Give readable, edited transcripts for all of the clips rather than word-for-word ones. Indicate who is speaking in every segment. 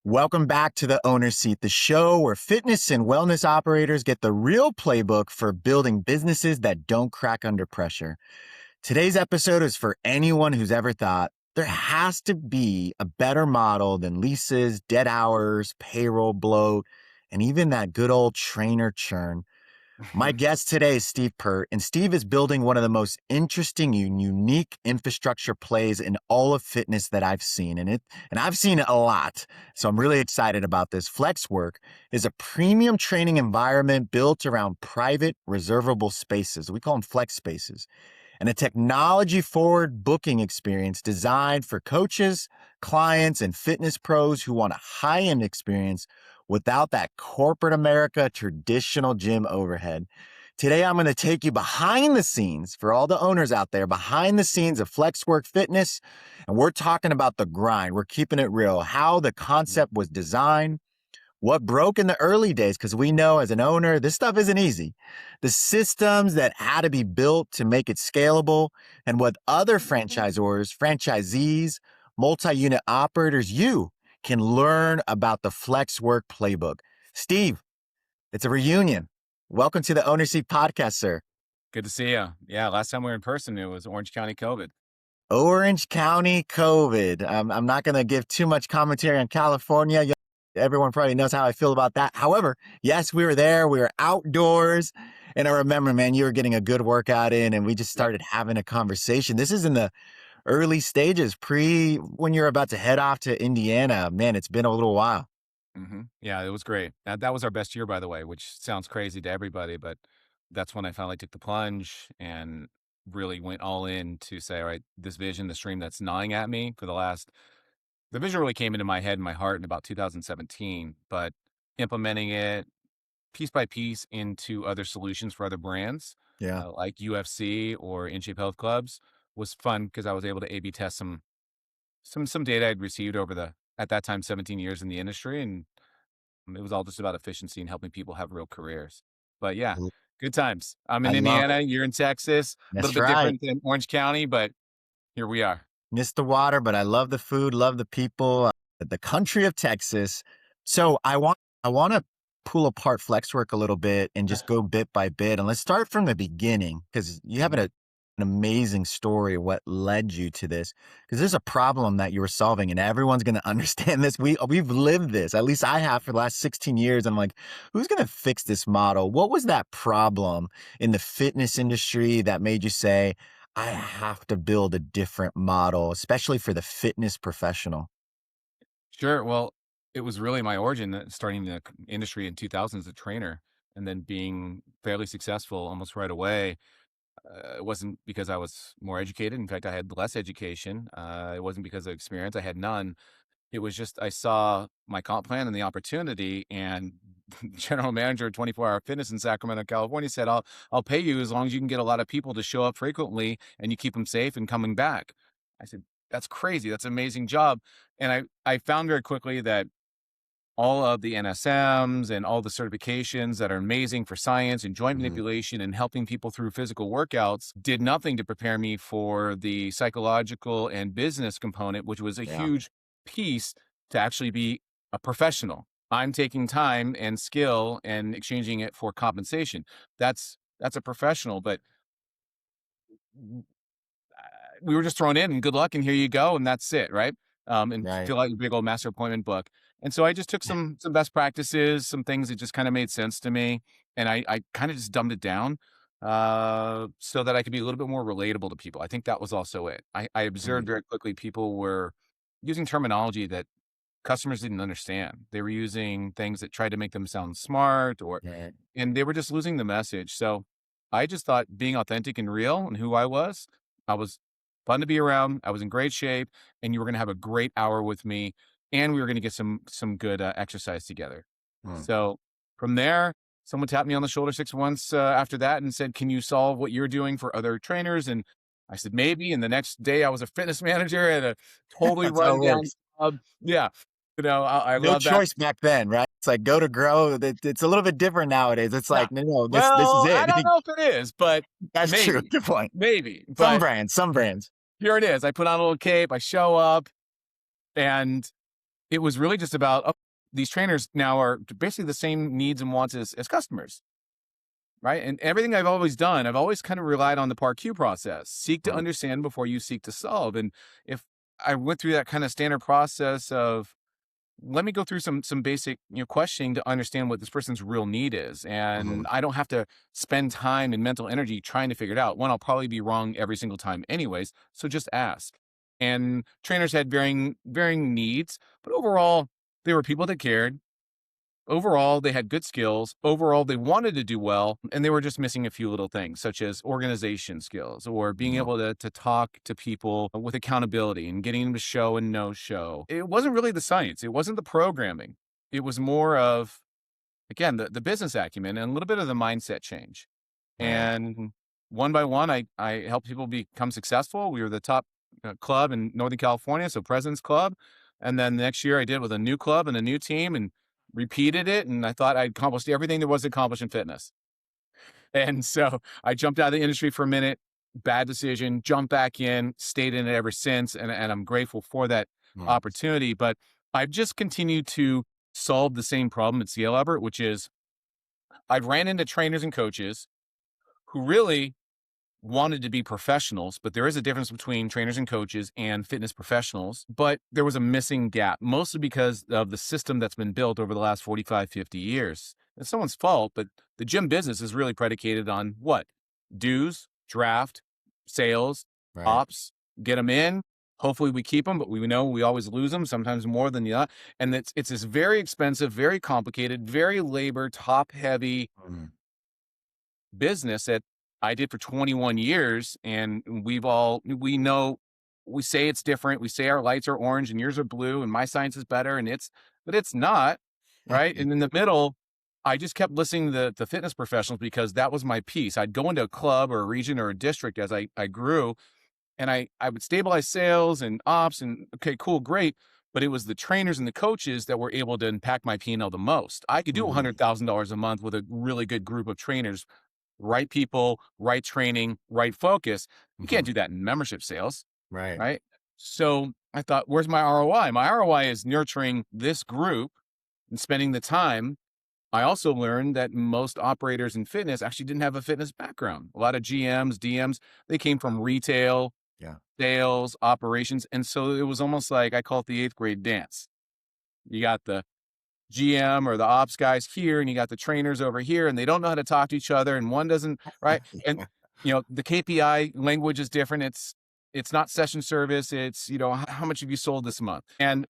Speaker 1: Welcome back to the Owner's Seat, the show where fitness and wellness operators get the real playbook for building businesses that don't crack under pressure. Today's episode is for anyone who's ever thought there has to be a better model than leases, dead hours, payroll bloat, and even that good old trainer churn. My guest today is Steve Pirt, and Steve is building one of the most interesting and unique infrastructure plays in all of fitness that I've seen. And I've seen it a lot. So I'm really excited about this. FlexWerk is a premium training environment built around private reservable spaces. We call them flex spaces, and a technology-forward booking experience designed for coaches, clients, and fitness pros who want a high-end experience without that corporate America traditional gym overhead. Today, I'm going to take you behind the scenes for all the owners out there, behind the scenes of FlexWerk Fitness. And we're talking about the grind. We're keeping it real, how the concept was designed, what broke in the early days, because we know as an owner, this stuff isn't easy. The systems that had to be built to make it scalable, and what other franchisors, franchisees, multi-unit operators, you can learn about the FlexWerk playbook. Steve, it's a reunion. Welcome to the Owner's Seat podcast, sir.
Speaker 2: Good to see you. Yeah, last time we were in person, it was Orange County COVID.
Speaker 1: Orange County COVID. I'm not going to give too much commentary on California. Everyone probably knows how I feel about that. However, yes, we were there. We were outdoors. And I remember, man, you were getting a good workout in, and we just started having a conversation. This is in the early stages, when you're about to head off to Indiana. Man, it's been a little while.
Speaker 2: Yeah, it was great. That was our best year, by the way, which sounds crazy to everybody, but that's when I finally took the plunge and really went all in to say, all right, this vision, this dream that's gnawing at me the vision really came into my head and my heart in about 2017, but implementing it piece by piece into other solutions for other brands,
Speaker 1: Yeah.
Speaker 2: like UFC or In Shape Health Clubs was fun because I was able to A/B test some data I'd received over at that time, 17 years in the industry. And it was all just about efficiency and helping people have real careers. But yeah, good times. I'm
Speaker 1: I
Speaker 2: in
Speaker 1: love
Speaker 2: Indiana,
Speaker 1: it.
Speaker 2: you're in Texas, a little
Speaker 1: That's
Speaker 2: bit
Speaker 1: right.
Speaker 2: different than Orange County, but here we are.
Speaker 1: Miss the water, but I love the food, love the people, the country of Texas. So I want to pull apart FlexWerk a little bit and just go bit by bit. And let's start from the beginning, because you have an amazing story of what led you to this, because there's a problem that you were solving, and everyone's going to understand this. We've lived this, at least I have, for the last 16 years. I'm like, who's going to fix this model? What was that problem in the fitness industry that made you say, I have to build a different model, especially for the fitness professional?
Speaker 2: Sure. Well, it was really my origin starting the industry in 2000 as a trainer and then being fairly successful almost right away. It wasn't because I was more educated. In fact, I had less education. It wasn't because of experience. I had none. It was just I saw my comp plan and the opportunity, and general manager of 24 Hour Fitness in Sacramento, California said, I'll pay you as long as you can get a lot of people to show up frequently and you keep them safe and coming back. I said, that's crazy. That's an amazing job. And I found very quickly that all of the NSMs and all the certifications that are amazing for science and joint manipulation and helping people through physical workouts did nothing to prepare me for the psychological and business component, which was a huge piece to actually be a professional. I'm taking time and skill and exchanging it for compensation. That's a professional, but we were just thrown in and good luck and here you go and that's it, right? And
Speaker 1: Right.
Speaker 2: fill out your big old master appointment book. And so I just took some best practices, some things that just kind of made sense to me, and I kind of just dumbed it down so that I could be a little bit more relatable to people. I think that was also it. I observed very quickly people were using terminology that customers didn't understand. They were using things that tried to make them sound smart,
Speaker 1: Yeah.
Speaker 2: and they were just losing the message. So I just thought being authentic and real and who I was fun to be around. I was in great shape, and you were going to have a great hour with me, and we were going to get some good exercise together.
Speaker 1: Mm.
Speaker 2: So from there, someone tapped me on the shoulder 6 months after that and said, "Can you solve what you're doing for other trainers?" And I said, "Maybe." And the next day, I was a fitness manager at a totally
Speaker 1: That's how
Speaker 2: run
Speaker 1: it
Speaker 2: down
Speaker 1: works.
Speaker 2: club. Yeah, I
Speaker 1: No
Speaker 2: love that.
Speaker 1: choice back then, right? It's like go to grow. It's a little bit different nowadays. It's
Speaker 2: Yeah.
Speaker 1: like, no, this is
Speaker 2: Well, I
Speaker 1: it.
Speaker 2: don't know if it is, but
Speaker 1: That's true.
Speaker 2: maybe,
Speaker 1: Good point.
Speaker 2: maybe.
Speaker 1: Some
Speaker 2: But
Speaker 1: brands.
Speaker 2: here it is. I put on a little cape. I show up, and it was really just about, oh, these trainers now are basically the same needs and wants as customers, right? And everything I've always done, I've always kind of relied on the PAR-Q process. Seek to
Speaker 1: Mhm.
Speaker 2: understand before you seek to solve. And if I went through that kind of standard process of, let me go through some basic, questioning to understand what this person's real need is. And
Speaker 1: Mhm.
Speaker 2: I don't have to spend time and mental energy trying to figure it out. One, I'll probably be wrong every single time anyways. So just ask. And trainers had varying needs, but overall, they were people that cared. Overall, they had good skills. Overall, they wanted to do well, and they were just missing a few little things, such as organization skills or being
Speaker 1: Mhm.
Speaker 2: able to talk to people with accountability and getting them to show and no show. It wasn't really the science, it wasn't the programming. It was more of, again, the business acumen and a little bit of the mindset change.
Speaker 1: Right.
Speaker 2: And one by one, I helped people become successful. We were the top club in Northern California, so President's Club. And then the next year, I did with a new club and a new team, and repeated it. And I thought I'd accomplished everything there was to accomplish in fitness. And so I jumped out of the industry for a minute. Bad decision. Jumped back in. Stayed in it ever since, and I'm grateful for that
Speaker 1: Mhm.
Speaker 2: opportunity. But I've just continued to solve the same problem at CL Albert, which is I've ran into trainers and coaches who really wanted to be professionals, but there is a difference between trainers and coaches and fitness professionals. But there was a missing gap, mostly because of the system that's been built over the last 45, 50 years. It's someone's fault, but the gym business is really predicated on what? Dues, draft, sales,
Speaker 1: Right.
Speaker 2: ops, get them in. Hopefully we keep them, but we know we always lose them, sometimes more than the other. And it's this very expensive, very complicated, very labor, top heavy
Speaker 1: Mhm.
Speaker 2: business that I did for 21 years. And we know, we say it's different. We say our lights are orange and yours are blue and my science is better. But it's not. Right. And in the middle, I just kept listening to the fitness professionals because that was my piece. I'd go into a club or a region or a district as I grew, and I would stabilize sales and ops and okay, cool, great. But it was the trainers and the coaches that were able to impact my P&L the most. I could do
Speaker 1: Mhm.
Speaker 2: $100,000 a month with a really good group of trainers, right people, right training, right focus. You can't
Speaker 1: Mhm.
Speaker 2: do that in membership sales,
Speaker 1: Right.
Speaker 2: right? So I thought, where's my ROI? My ROI is nurturing this group and spending the time. I also learned that most operators in fitness actually didn't have a fitness background. A lot of GMs, DMs, they came from retail,
Speaker 1: Yeah.
Speaker 2: sales, operations. And so it was almost like I call it the eighth grade dance. You got the GM or the ops guys here, and you got the trainers over here, and they don't know how to talk to each other, and one doesn't, right? And the KPI language is different. It's not session service. It's how much have you sold this month? And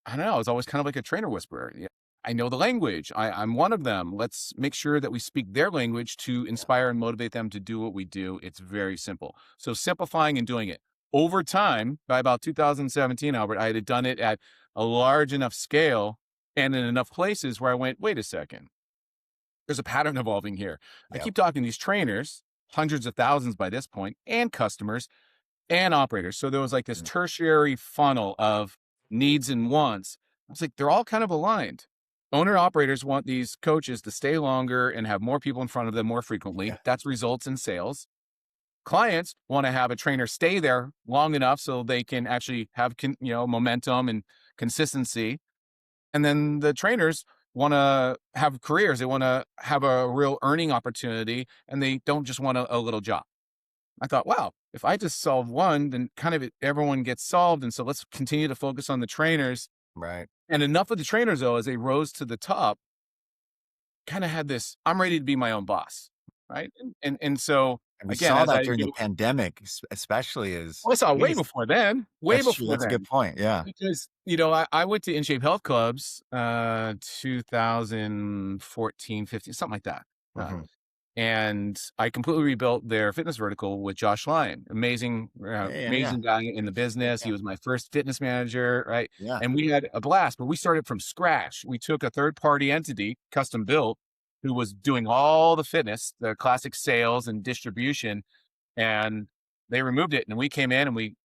Speaker 2: I don't know. I was always kind of like a trainer whisperer. Yeah, I know the language. I'm one of them. Let's make sure that we speak their language to
Speaker 1: Yeah.
Speaker 2: inspire and motivate them to do what we do. It's very simple. So simplifying and doing it over time. By about 2017, Albert, I had done it at a large enough scale and in enough places where I went, wait a second. There's a pattern evolving here. I
Speaker 1: Yeah.
Speaker 2: keep talking to these trainers, hundreds of thousands by this point, and customers and operators. So there was like this
Speaker 1: Mhm.
Speaker 2: tertiary funnel of needs and wants. I was like, they're all kind of aligned. Owner operators want these coaches to stay longer and have more people in front of them more frequently.
Speaker 1: Yeah.
Speaker 2: That results in sales. Clients want to have a trainer stay there long enough so they can actually have momentum and consistency. And then the trainers want to have careers. They want to have a real earning opportunity, and they don't just want a little job. I thought, wow, if I just solve one, then kind of everyone gets solved. And so let's continue to focus on the trainers.
Speaker 1: Right.
Speaker 2: And enough of the trainers, though, as they rose to the top, kind of had this, I'm ready to be my own boss. Right. And so
Speaker 1: And we
Speaker 2: again,
Speaker 1: saw
Speaker 2: as
Speaker 1: that
Speaker 2: I
Speaker 1: during the
Speaker 2: do,
Speaker 1: pandemic, especially as
Speaker 2: well, I saw way
Speaker 1: geez,
Speaker 2: before then, way
Speaker 1: that's true.
Speaker 2: before
Speaker 1: That's a good
Speaker 2: then,
Speaker 1: point. Yeah.
Speaker 2: because, I went to In Shape Health Clubs, 2014, 15, something like that. Uh,
Speaker 1: Mhm.
Speaker 2: and I completely rebuilt their fitness vertical with Josh Lyon.
Speaker 1: Yeah. Yeah.
Speaker 2: Amazing guy in the business. He
Speaker 1: Yeah.
Speaker 2: was my first fitness manager, right?
Speaker 1: Yeah.
Speaker 2: And we had a blast, but we started from scratch. We took a third party entity, custom built, who was doing all the fitness, the classic sales and distribution, and they removed it. And we came in and we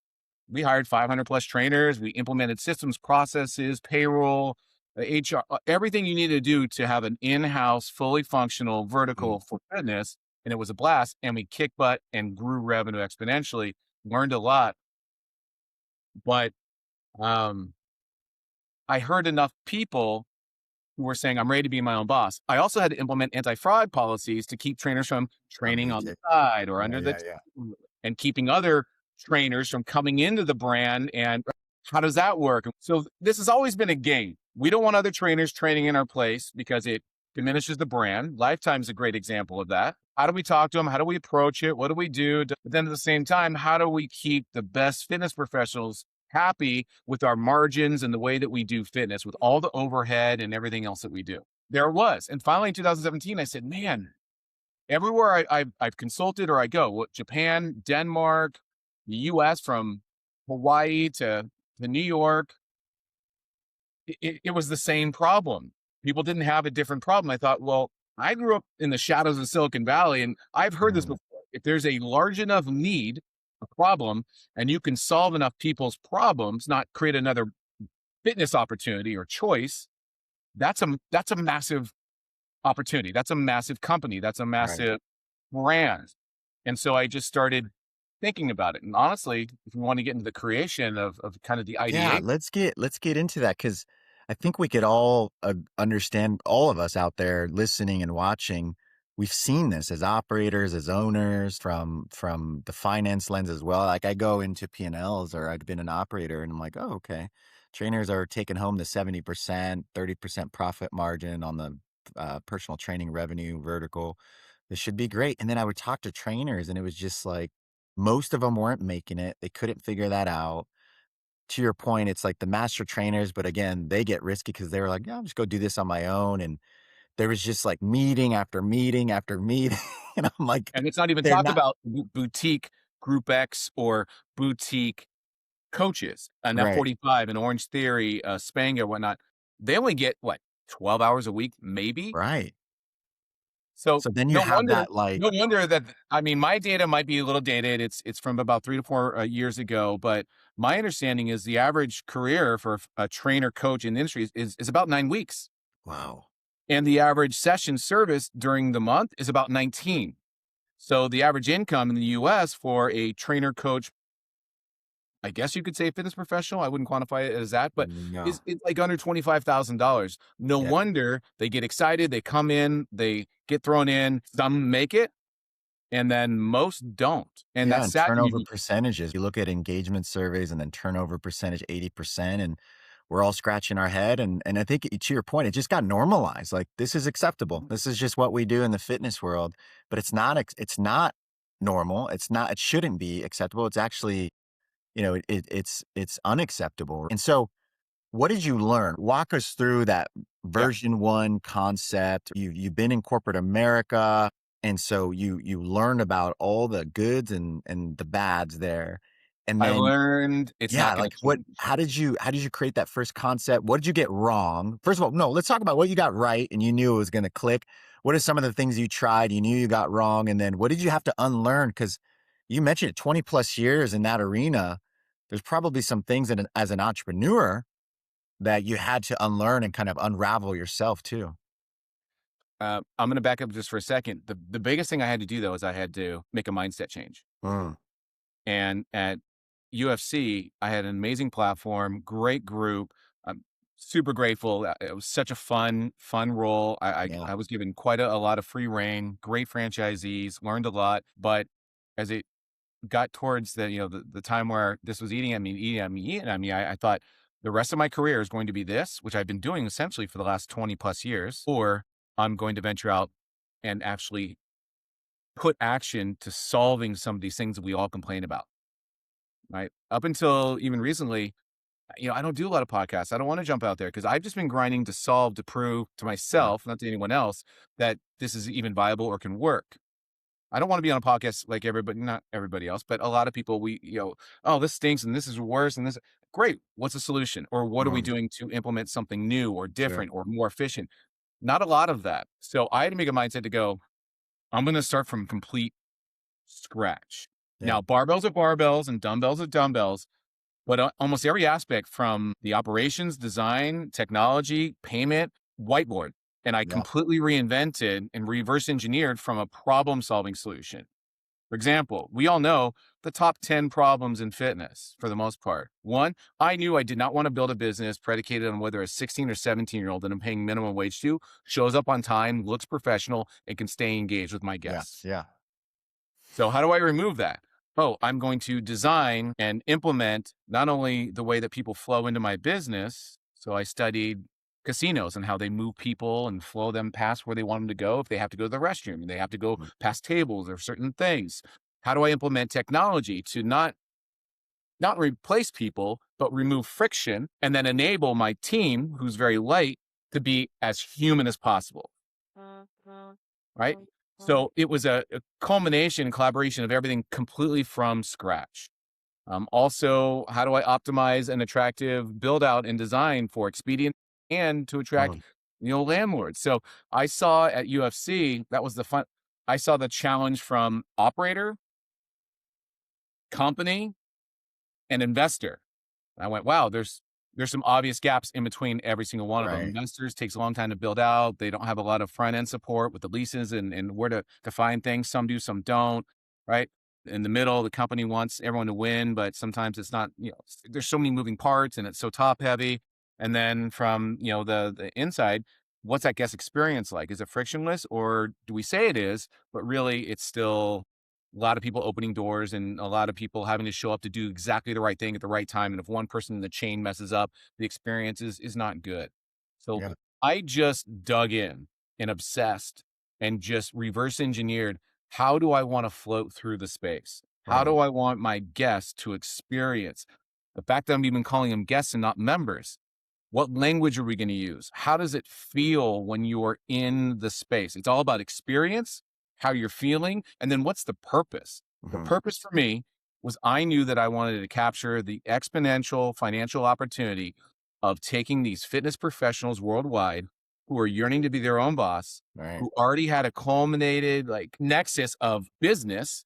Speaker 2: hired 500 plus trainers. We implemented systems, processes, payroll, HR, everything you need to do to have an in-house, fully functional
Speaker 1: Mhm.
Speaker 2: vertical for fitness. And it was a blast. And we kicked butt and grew revenue exponentially, learned a lot. But um, I heard enough people who were saying, I'm ready to be my own boss. I also had to implement anti-fraud policies to keep trainers from training on the
Speaker 1: Amazing.
Speaker 2: side or
Speaker 1: Yeah,
Speaker 2: under the
Speaker 1: yeah, yeah.
Speaker 2: and keeping other trainers from coming into the brand. And how does that work? So this has always been a game. We don't want other trainers training in our place because it diminishes the brand. Lifetime's a great example of that. How do we talk to them? How do we approach it? What do we do? But then at the same time, how do we keep the best fitness professionals happy with our margins and the way that we do fitness, with all the overhead and everything else that we do? There it was. And finally in 2017, I said, man, everywhere I've consulted or I go, Japan, Denmark, the US, from Hawaii to New York, it was the same problem. People didn't have a different problem. I thought, well, I grew up in the shadows of Silicon Valley, and I've heard this
Speaker 1: Mm,
Speaker 2: before. If there's a large enough need, a problem, and you can solve enough people's problems, not create another fitness opportunity or choice, that's a massive opportunity. That's a massive company. That's a
Speaker 1: right.
Speaker 2: massive brand. And so I just started thinking about it. And honestly, if you want to get into the creation of kind of the
Speaker 1: Yeah,
Speaker 2: ideation,
Speaker 1: let's get into that because I think we could all understand, all of us out there listening and watching. We've seen this as operators, as owners, from the finance lens as well. Like I go into P&Ls, or I've been an operator, and I'm like, oh, okay. Trainers are taking home the 70%, 30% profit margin on the personal training revenue vertical. This should be great. And then I would talk to trainers, and it was just like most of them weren't making it. They couldn't figure that out. To your point, it's like the master trainers, but again, they get risky because they were like, "Yeah, I'll just go do this on my own." And there was just like meeting after meeting after meeting. And I'm like,
Speaker 2: and it's not even
Speaker 1: they're
Speaker 2: talk
Speaker 1: not
Speaker 2: about boutique Group X or boutique coaches, an
Speaker 1: right,
Speaker 2: F45, an Orange Theory, Spanga, whatnot. They only get what, 12 hours a week, maybe?
Speaker 1: right.
Speaker 2: So
Speaker 1: So then you
Speaker 2: no
Speaker 1: have
Speaker 2: wonder,
Speaker 1: that like,
Speaker 2: no wonder that, I mean, my data might be a little dated. It's from about 3 to 4 years ago, but my understanding is the average career for a trainer coach in the industry is about 9 weeks.
Speaker 1: wow.
Speaker 2: And the average session service during the month is about 19. So the average income in the US for a trainer coach, I guess you could say fitness professional, I wouldn't quantify it as that, but
Speaker 1: No.
Speaker 2: is it's like under $25,000. No
Speaker 1: Yeah.
Speaker 2: wonder they get excited, they come in, they get thrown in, some make it, and then most don't. And
Speaker 1: Yeah,
Speaker 2: that's
Speaker 1: and
Speaker 2: sad to me.
Speaker 1: turnover percentages. You look at engagement surveys and then turnover percentage 80%, and we're all scratching our head. And I think to your point, it just got normalized. Like this is acceptable. This is just what we do in the fitness world. But it's not normal. It's not, it shouldn't be acceptable. It's actually, it's unacceptable. And so what did you learn? Walk us through that
Speaker 2: Yeah.
Speaker 1: version one concept. You've been in corporate America, and so you learn about all the goods and the bads there. And
Speaker 2: I
Speaker 1: then
Speaker 2: learned it's
Speaker 1: yeah,
Speaker 2: not gonna
Speaker 1: like what
Speaker 2: change.
Speaker 1: how did you create that first concept? What did you get wrong? First of all, no, let's talk about what you got right and you knew it was gonna click. What are some of the things you tried, you knew you got wrong? And then what did you have to unlearn? Because you mentioned it, 20 plus years in that arena. There's probably some things that as an entrepreneur that you had to unlearn and kind of unravel yourself too.
Speaker 2: I'm gonna back up just for a second. The biggest thing I had to do, though, is I had to make a mindset change.
Speaker 1: Mm,
Speaker 2: And at UFC, I had an amazing platform, great group. I'm super grateful. It was such a fun role.
Speaker 1: yeah,
Speaker 2: I was given quite a lot of free reign, great franchisees, learned a lot. But as it got towards the time where this was eating at me, I thought the rest of my career is going to be this, which I've been doing essentially for the last 20 plus years, or I'm going to venture out and actually put action to solving some of these things that we all complain about. Right. Up until even recently, I don't do a lot of podcasts. I don't want to jump out there because I've just been grinding to solve, to prove to
Speaker 1: yeah,
Speaker 2: myself, not to anyone else, that this is even viable or can work. I don't want to be on a podcast like everybody, not everybody else, but a lot of people, oh, this stinks and this is worse and this. Great. What's the solution? Or what are we
Speaker 1: mm,
Speaker 2: doing to implement something new or
Speaker 1: sure,
Speaker 2: different or more efficient? Not a lot of that. So I had to make a mindset to go, I'm going to start from complete scratch.
Speaker 1: yeah,
Speaker 2: Now, barbells are barbells and dumbbells are dumbbells, but almost every aspect from the operations, design, technology, payment, whiteboard. And I
Speaker 1: yeah,
Speaker 2: completely reinvented and reverse engineered from a problem solving solution. For example, we all know the top 10 problems in fitness for the most part. One, I knew I did not want to build a business predicated on whether a 16 or 17-year-old that I'm paying minimum wage to shows up on time, looks professional, and can stay engaged with my
Speaker 1: Yes.
Speaker 2: guests.
Speaker 1: Yeah.
Speaker 2: So how do I remove that? Oh, I'm going to design and implement not only the way that people flow into my business. So I studied casinos and how they move people and flow them past where they want them to go. If they have to go to the restroom, they have to go
Speaker 1: Mhm.
Speaker 2: past tables or certain things. How do I implement technology to not replace people, but remove friction and then enable my team, who's very light, to be as human as possible? Right. So it was a culmination and collaboration of everything completely from scratch. Also, how do I optimize an attractive build out and design for expedient and to attract,
Speaker 1: Mhm.
Speaker 2: landlords? So I saw at UFC, that was the fun. I saw the challenge from operator, company, and investor. I went, wow, there's some obvious gaps in between every single one of them.
Speaker 1: Right.
Speaker 2: Investors takes a long time to build out. They don't have a lot of front end support with the leases and where to find things. Some do, some don't. Right. In the middle, the company wants everyone to win, but sometimes it's not, there's so many moving parts and it's so top heavy. And then from, the inside, what's that guest experience like? Is it frictionless or do we say it is, but really it's still a lot of people opening doors and a lot of people having to show up to do exactly the right thing at the right time. And if one person in the chain messes up, the experience is not good. So
Speaker 1: Yeah.
Speaker 2: I just dug in and obsessed and just reverse engineered. How do I want to float through the space? How
Speaker 1: Right.
Speaker 2: do I want my guests to experience the fact that I'm even calling them guests and not members? What language are we going to use? How does it feel when you're in the space? It's all about experience, how you're feeling, and then what's the purpose? The
Speaker 1: Mhm.
Speaker 2: purpose for me was I knew that I wanted to capture the exponential financial opportunity of taking these fitness professionals worldwide who are yearning to be their own boss,
Speaker 1: Right.
Speaker 2: who already had a culminated like nexus of business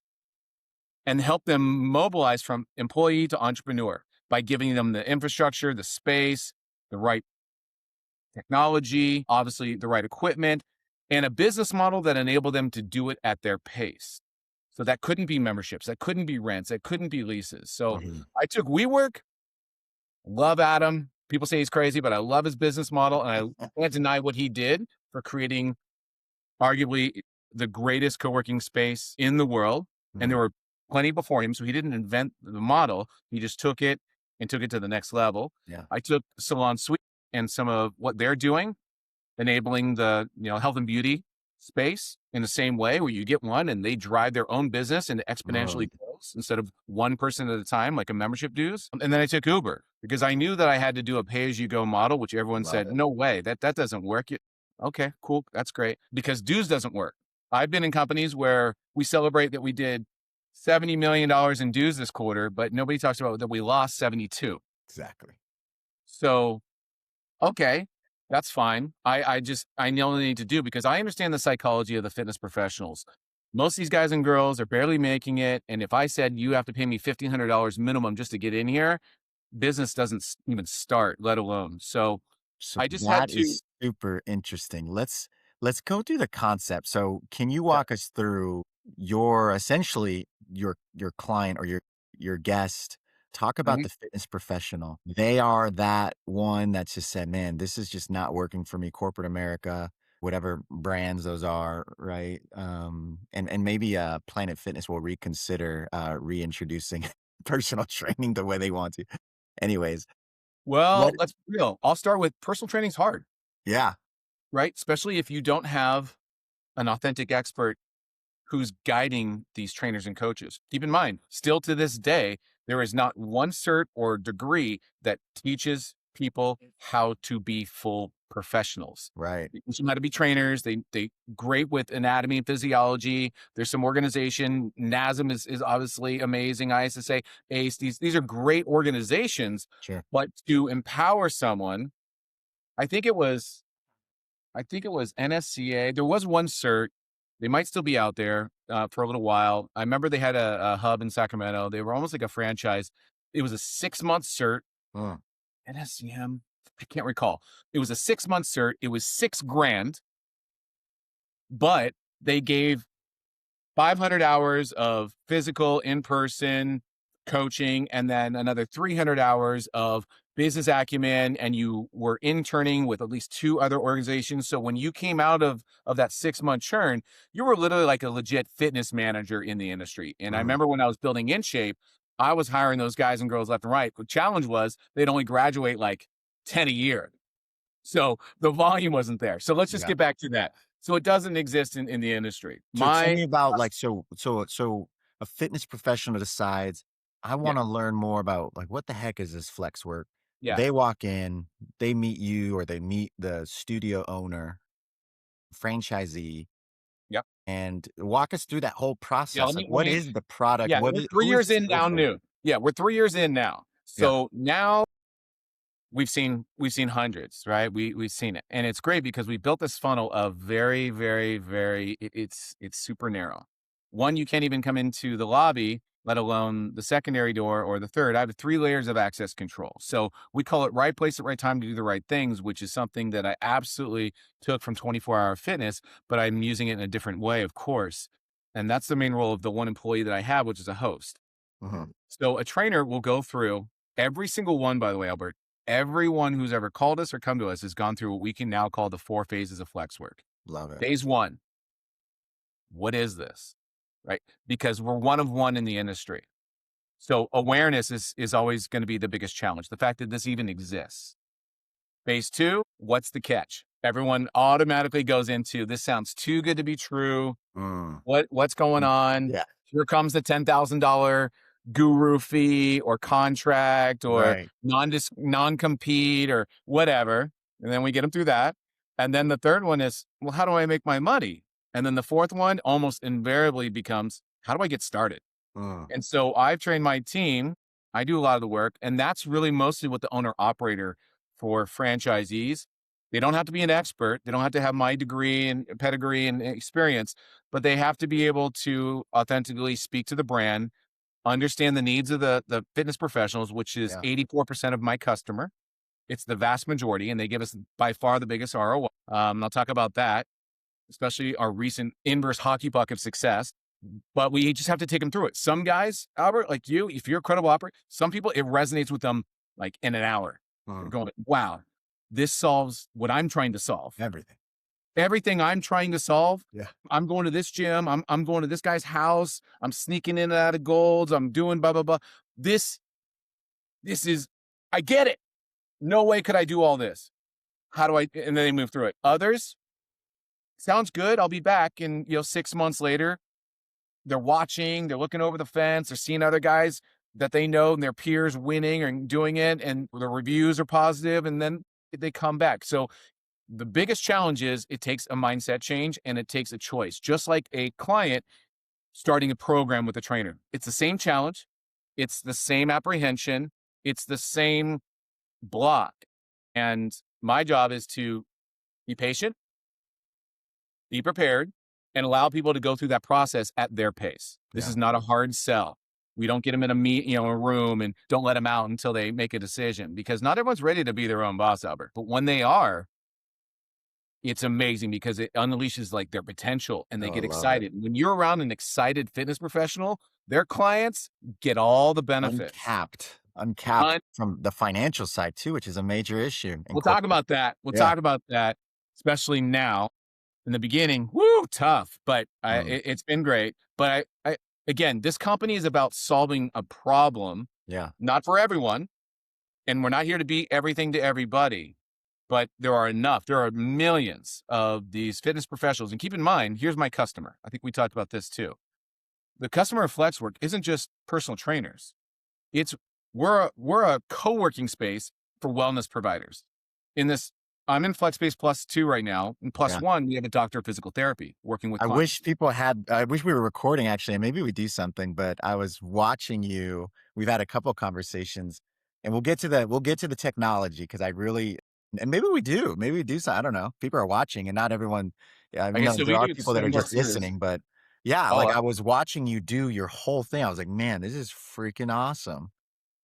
Speaker 2: and help them mobilize from employee to entrepreneur by giving them the infrastructure, the space, the right technology, obviously the right equipment, and a business model that enabled them to do it at their pace. So that couldn't be memberships, that couldn't be rents, that couldn't be leases. So
Speaker 1: Mhm.
Speaker 2: I took WeWork, love Adam. People say he's crazy, but I love his business model, and I can't deny what he did for creating arguably the greatest co-working space in the world. And there
Speaker 1: Mhm.
Speaker 2: were plenty before him. So he didn't invent the model. He just took it and took it to the next level.
Speaker 1: Yeah.
Speaker 2: I took Salon Suite and some of what they're doing, enabling the, health and beauty space in the same way where you get one and they drive their own business and it exponentially
Speaker 1: Mm.
Speaker 2: grows instead of one person at a time, like a membership dues. And then I took Uber because I knew that I had to do a pay as you go model, which everyone
Speaker 1: Love
Speaker 2: said,
Speaker 1: it.
Speaker 2: no way, that doesn't work. Okay, cool. That's great because dues doesn't work. I've been in companies where we celebrate that we did $70 million in dues this quarter, but nobody talks about that we lost 72.
Speaker 1: Exactly.
Speaker 2: So okay, that's fine. I know what I need to do because I understand the psychology of the fitness professionals. Most of these guys and girls are barely making it. And if I said you have to pay me $1,500 minimum just to get in here, business doesn't even start, let alone. So
Speaker 1: So
Speaker 2: I just had
Speaker 1: that
Speaker 2: to.
Speaker 1: is super interesting. Let's go through the concept. So can you
Speaker 2: Yeah.
Speaker 1: walk us through your essentially your client or your guest? Talk about
Speaker 2: Mhm.
Speaker 1: the fitness professional. They are that one that's just said, man, this is just not working for me. Corporate America, whatever brands those are, right? And maybe Planet Fitness will reconsider reintroducing personal training the way they want to. Anyways,
Speaker 2: Well,
Speaker 1: what?
Speaker 2: let's be real. I'll start with personal training's hard,
Speaker 1: Yeah.
Speaker 2: right? Especially if you don't have an authentic expert who's guiding these trainers and coaches. Keep in mind, still to this day, there is not one cert or degree that teaches people how to be full professionals.
Speaker 1: Right.
Speaker 2: They teach them how to be trainers. They great with anatomy and physiology. There's some organization. NASM is obviously amazing. ISSA, ACE. These are great organizations,
Speaker 1: Sure.
Speaker 2: but to empower someone, I think it was I think it was NSCA. There was one cert. They might still be out there for a little while. I remember they had a hub in Sacramento. They were almost like a franchise. It was a 6-month cert.
Speaker 1: Mm.
Speaker 2: NSCM. I can't recall. It was a 6-month cert. It was $6,000, but they gave 500 hours of physical in-person coaching, and then another 300 hours of business acumen, and you were interning with at least 2 other organizations. So when you came out of that 6-month churn, you were literally like a legit fitness manager in the industry. And I
Speaker 1: Mm,
Speaker 2: remember when I was building In Shape, I was hiring those guys and girls left and right. The challenge was they'd only graduate like 10 a year. So the volume wasn't there. So let's just
Speaker 1: yeah.
Speaker 2: get back to that. So it doesn't exist in the industry.
Speaker 1: So tell
Speaker 2: My
Speaker 1: me about like so a fitness professional decides I
Speaker 2: Yeah,
Speaker 1: want to learn more about like what the heck is this flex work?
Speaker 2: yeah,
Speaker 1: They walk in, they meet you or they meet the studio owner, franchisee,
Speaker 2: yep.
Speaker 1: and walk us through that whole
Speaker 2: Yeah,
Speaker 1: process. Like
Speaker 2: let
Speaker 1: what
Speaker 2: me
Speaker 1: is the product?
Speaker 2: yeah,
Speaker 1: What
Speaker 2: we're
Speaker 1: is
Speaker 2: 3
Speaker 1: who is
Speaker 2: years
Speaker 1: this
Speaker 2: in
Speaker 1: good
Speaker 2: now
Speaker 1: for?
Speaker 2: new. Yeah, we're 3 years in now.
Speaker 1: Yeah.
Speaker 2: So now we've seen hundreds, right? We've seen it. And it's great because we built this funnel of very, very, very it's super narrow. One, you can't even come into the lobby, let alone the secondary door or the third. I have 3 layers of access control. So we call it right place at right time to do the right things, which is something that I absolutely took from 24-hour fitness, but I'm using it in a different way, of course. And that's the main role of the one employee that I have, which is a host.
Speaker 1: Mhm.
Speaker 2: So a trainer will go through every single one, by the way, Albert. Everyone who's ever called us or come to us has gone through what we can now call the 4 phases of flex work.
Speaker 1: Love it.
Speaker 2: Phase 1, what is this? Right? Because we're one of one in the industry. So awareness is always going to be the biggest challenge. The fact that this even exists. Phase 2, what's the catch? Everyone automatically goes into this sounds too good to be true.
Speaker 1: Mm.
Speaker 2: What's going
Speaker 1: Mm.
Speaker 2: on?
Speaker 1: Yeah.
Speaker 2: Here comes the $10,000 guru fee or contract or
Speaker 1: Right.
Speaker 2: non-compete or whatever. And then we get them through that. And then the third one is, well, how do I make my money? And then the fourth one almost invariably becomes, how do I get started?
Speaker 1: Mm.
Speaker 2: And so I've trained my team. I do a lot of the work, and that's really mostly what the owner operator for franchisees. They don't have to be an expert. They don't have to have my degree and pedigree and experience, but they have to be able to authentically speak to the brand, understand the needs of the fitness professionals, which is
Speaker 1: Yeah.
Speaker 2: 84% of my customer. It's the vast majority, and they give us by far the biggest ROI. And I'll talk about that, especially our recent inverse hockey puck of success. But we just have to take them through it. Some guys, Albert, like you, if you're a credible operator, some people, it resonates with them like in an hour. They're
Speaker 1: Mm.
Speaker 2: going, wow, this solves what I'm trying to solve.
Speaker 1: Everything.
Speaker 2: Everything I'm trying to solve,
Speaker 1: Yeah.
Speaker 2: I'm going to this gym. I'm going to this guy's house. I'm sneaking in and out of golds. I'm doing blah, blah, blah. This, this is, I get it. No way could I do all this. How do I, and then they move through it. Others, sounds good. I'll be back. And, 6 months later, they're watching, they're looking over the fence, they're seeing other guys that they know and their peers winning and doing it, and the reviews are positive, and then they come back. So the biggest challenge is it takes a mindset change and it takes a choice, just like a client starting a program with a trainer. It's the same challenge, it's the same apprehension, it's the same block. And my job is to be patient, be prepared, and allow people to go through that process at their pace. This
Speaker 1: Yeah.
Speaker 2: is not a hard sell. We don't get them in a room and don't let them out until they make a decision, because not everyone's ready to be their own boss, Albert. But when they are, it's amazing because it unleashes like their potential and they
Speaker 1: Oh, I
Speaker 2: get
Speaker 1: love it.
Speaker 2: excited. When you're around an excited fitness professional, their clients get all the benefits.
Speaker 1: Uncapped
Speaker 2: Un-
Speaker 1: from the financial side too, which is a major issue in
Speaker 2: we'll talk
Speaker 1: corporate.
Speaker 2: about that. We'll
Speaker 1: Yeah.
Speaker 2: talk about that, especially now. In the beginning, woo, tough, but
Speaker 1: Mm.
Speaker 2: it's been great. But again, this company is about solving a problem,
Speaker 1: Yeah.
Speaker 2: not for everyone. And we're not here to be everything to everybody, but there are enough. There are millions of these fitness professionals. And keep in mind, here's my customer. I think we talked about this too. The customer of FlexWork isn't just personal trainers. It's we're a co-working space for wellness providers. In this, I'm in FlexSpace Plus 2 right now. And plus
Speaker 1: Yeah.
Speaker 2: 1, we have a doctor of physical therapy working with
Speaker 1: I wish
Speaker 2: clients.
Speaker 1: people had I wish we were recording actually, and maybe we do something, but I was watching you. We've had a couple conversations, and we'll get to the technology because I really and maybe we do so I don't know. People are watching and not everyone I
Speaker 2: I guess
Speaker 1: know
Speaker 2: so
Speaker 1: there
Speaker 2: we
Speaker 1: are
Speaker 2: do
Speaker 1: people that are
Speaker 2: some more
Speaker 1: just
Speaker 2: serious.
Speaker 1: listening, but yeah,
Speaker 2: Oh,
Speaker 1: like I was watching you do your whole thing. I was like, "Man, this is freaking awesome."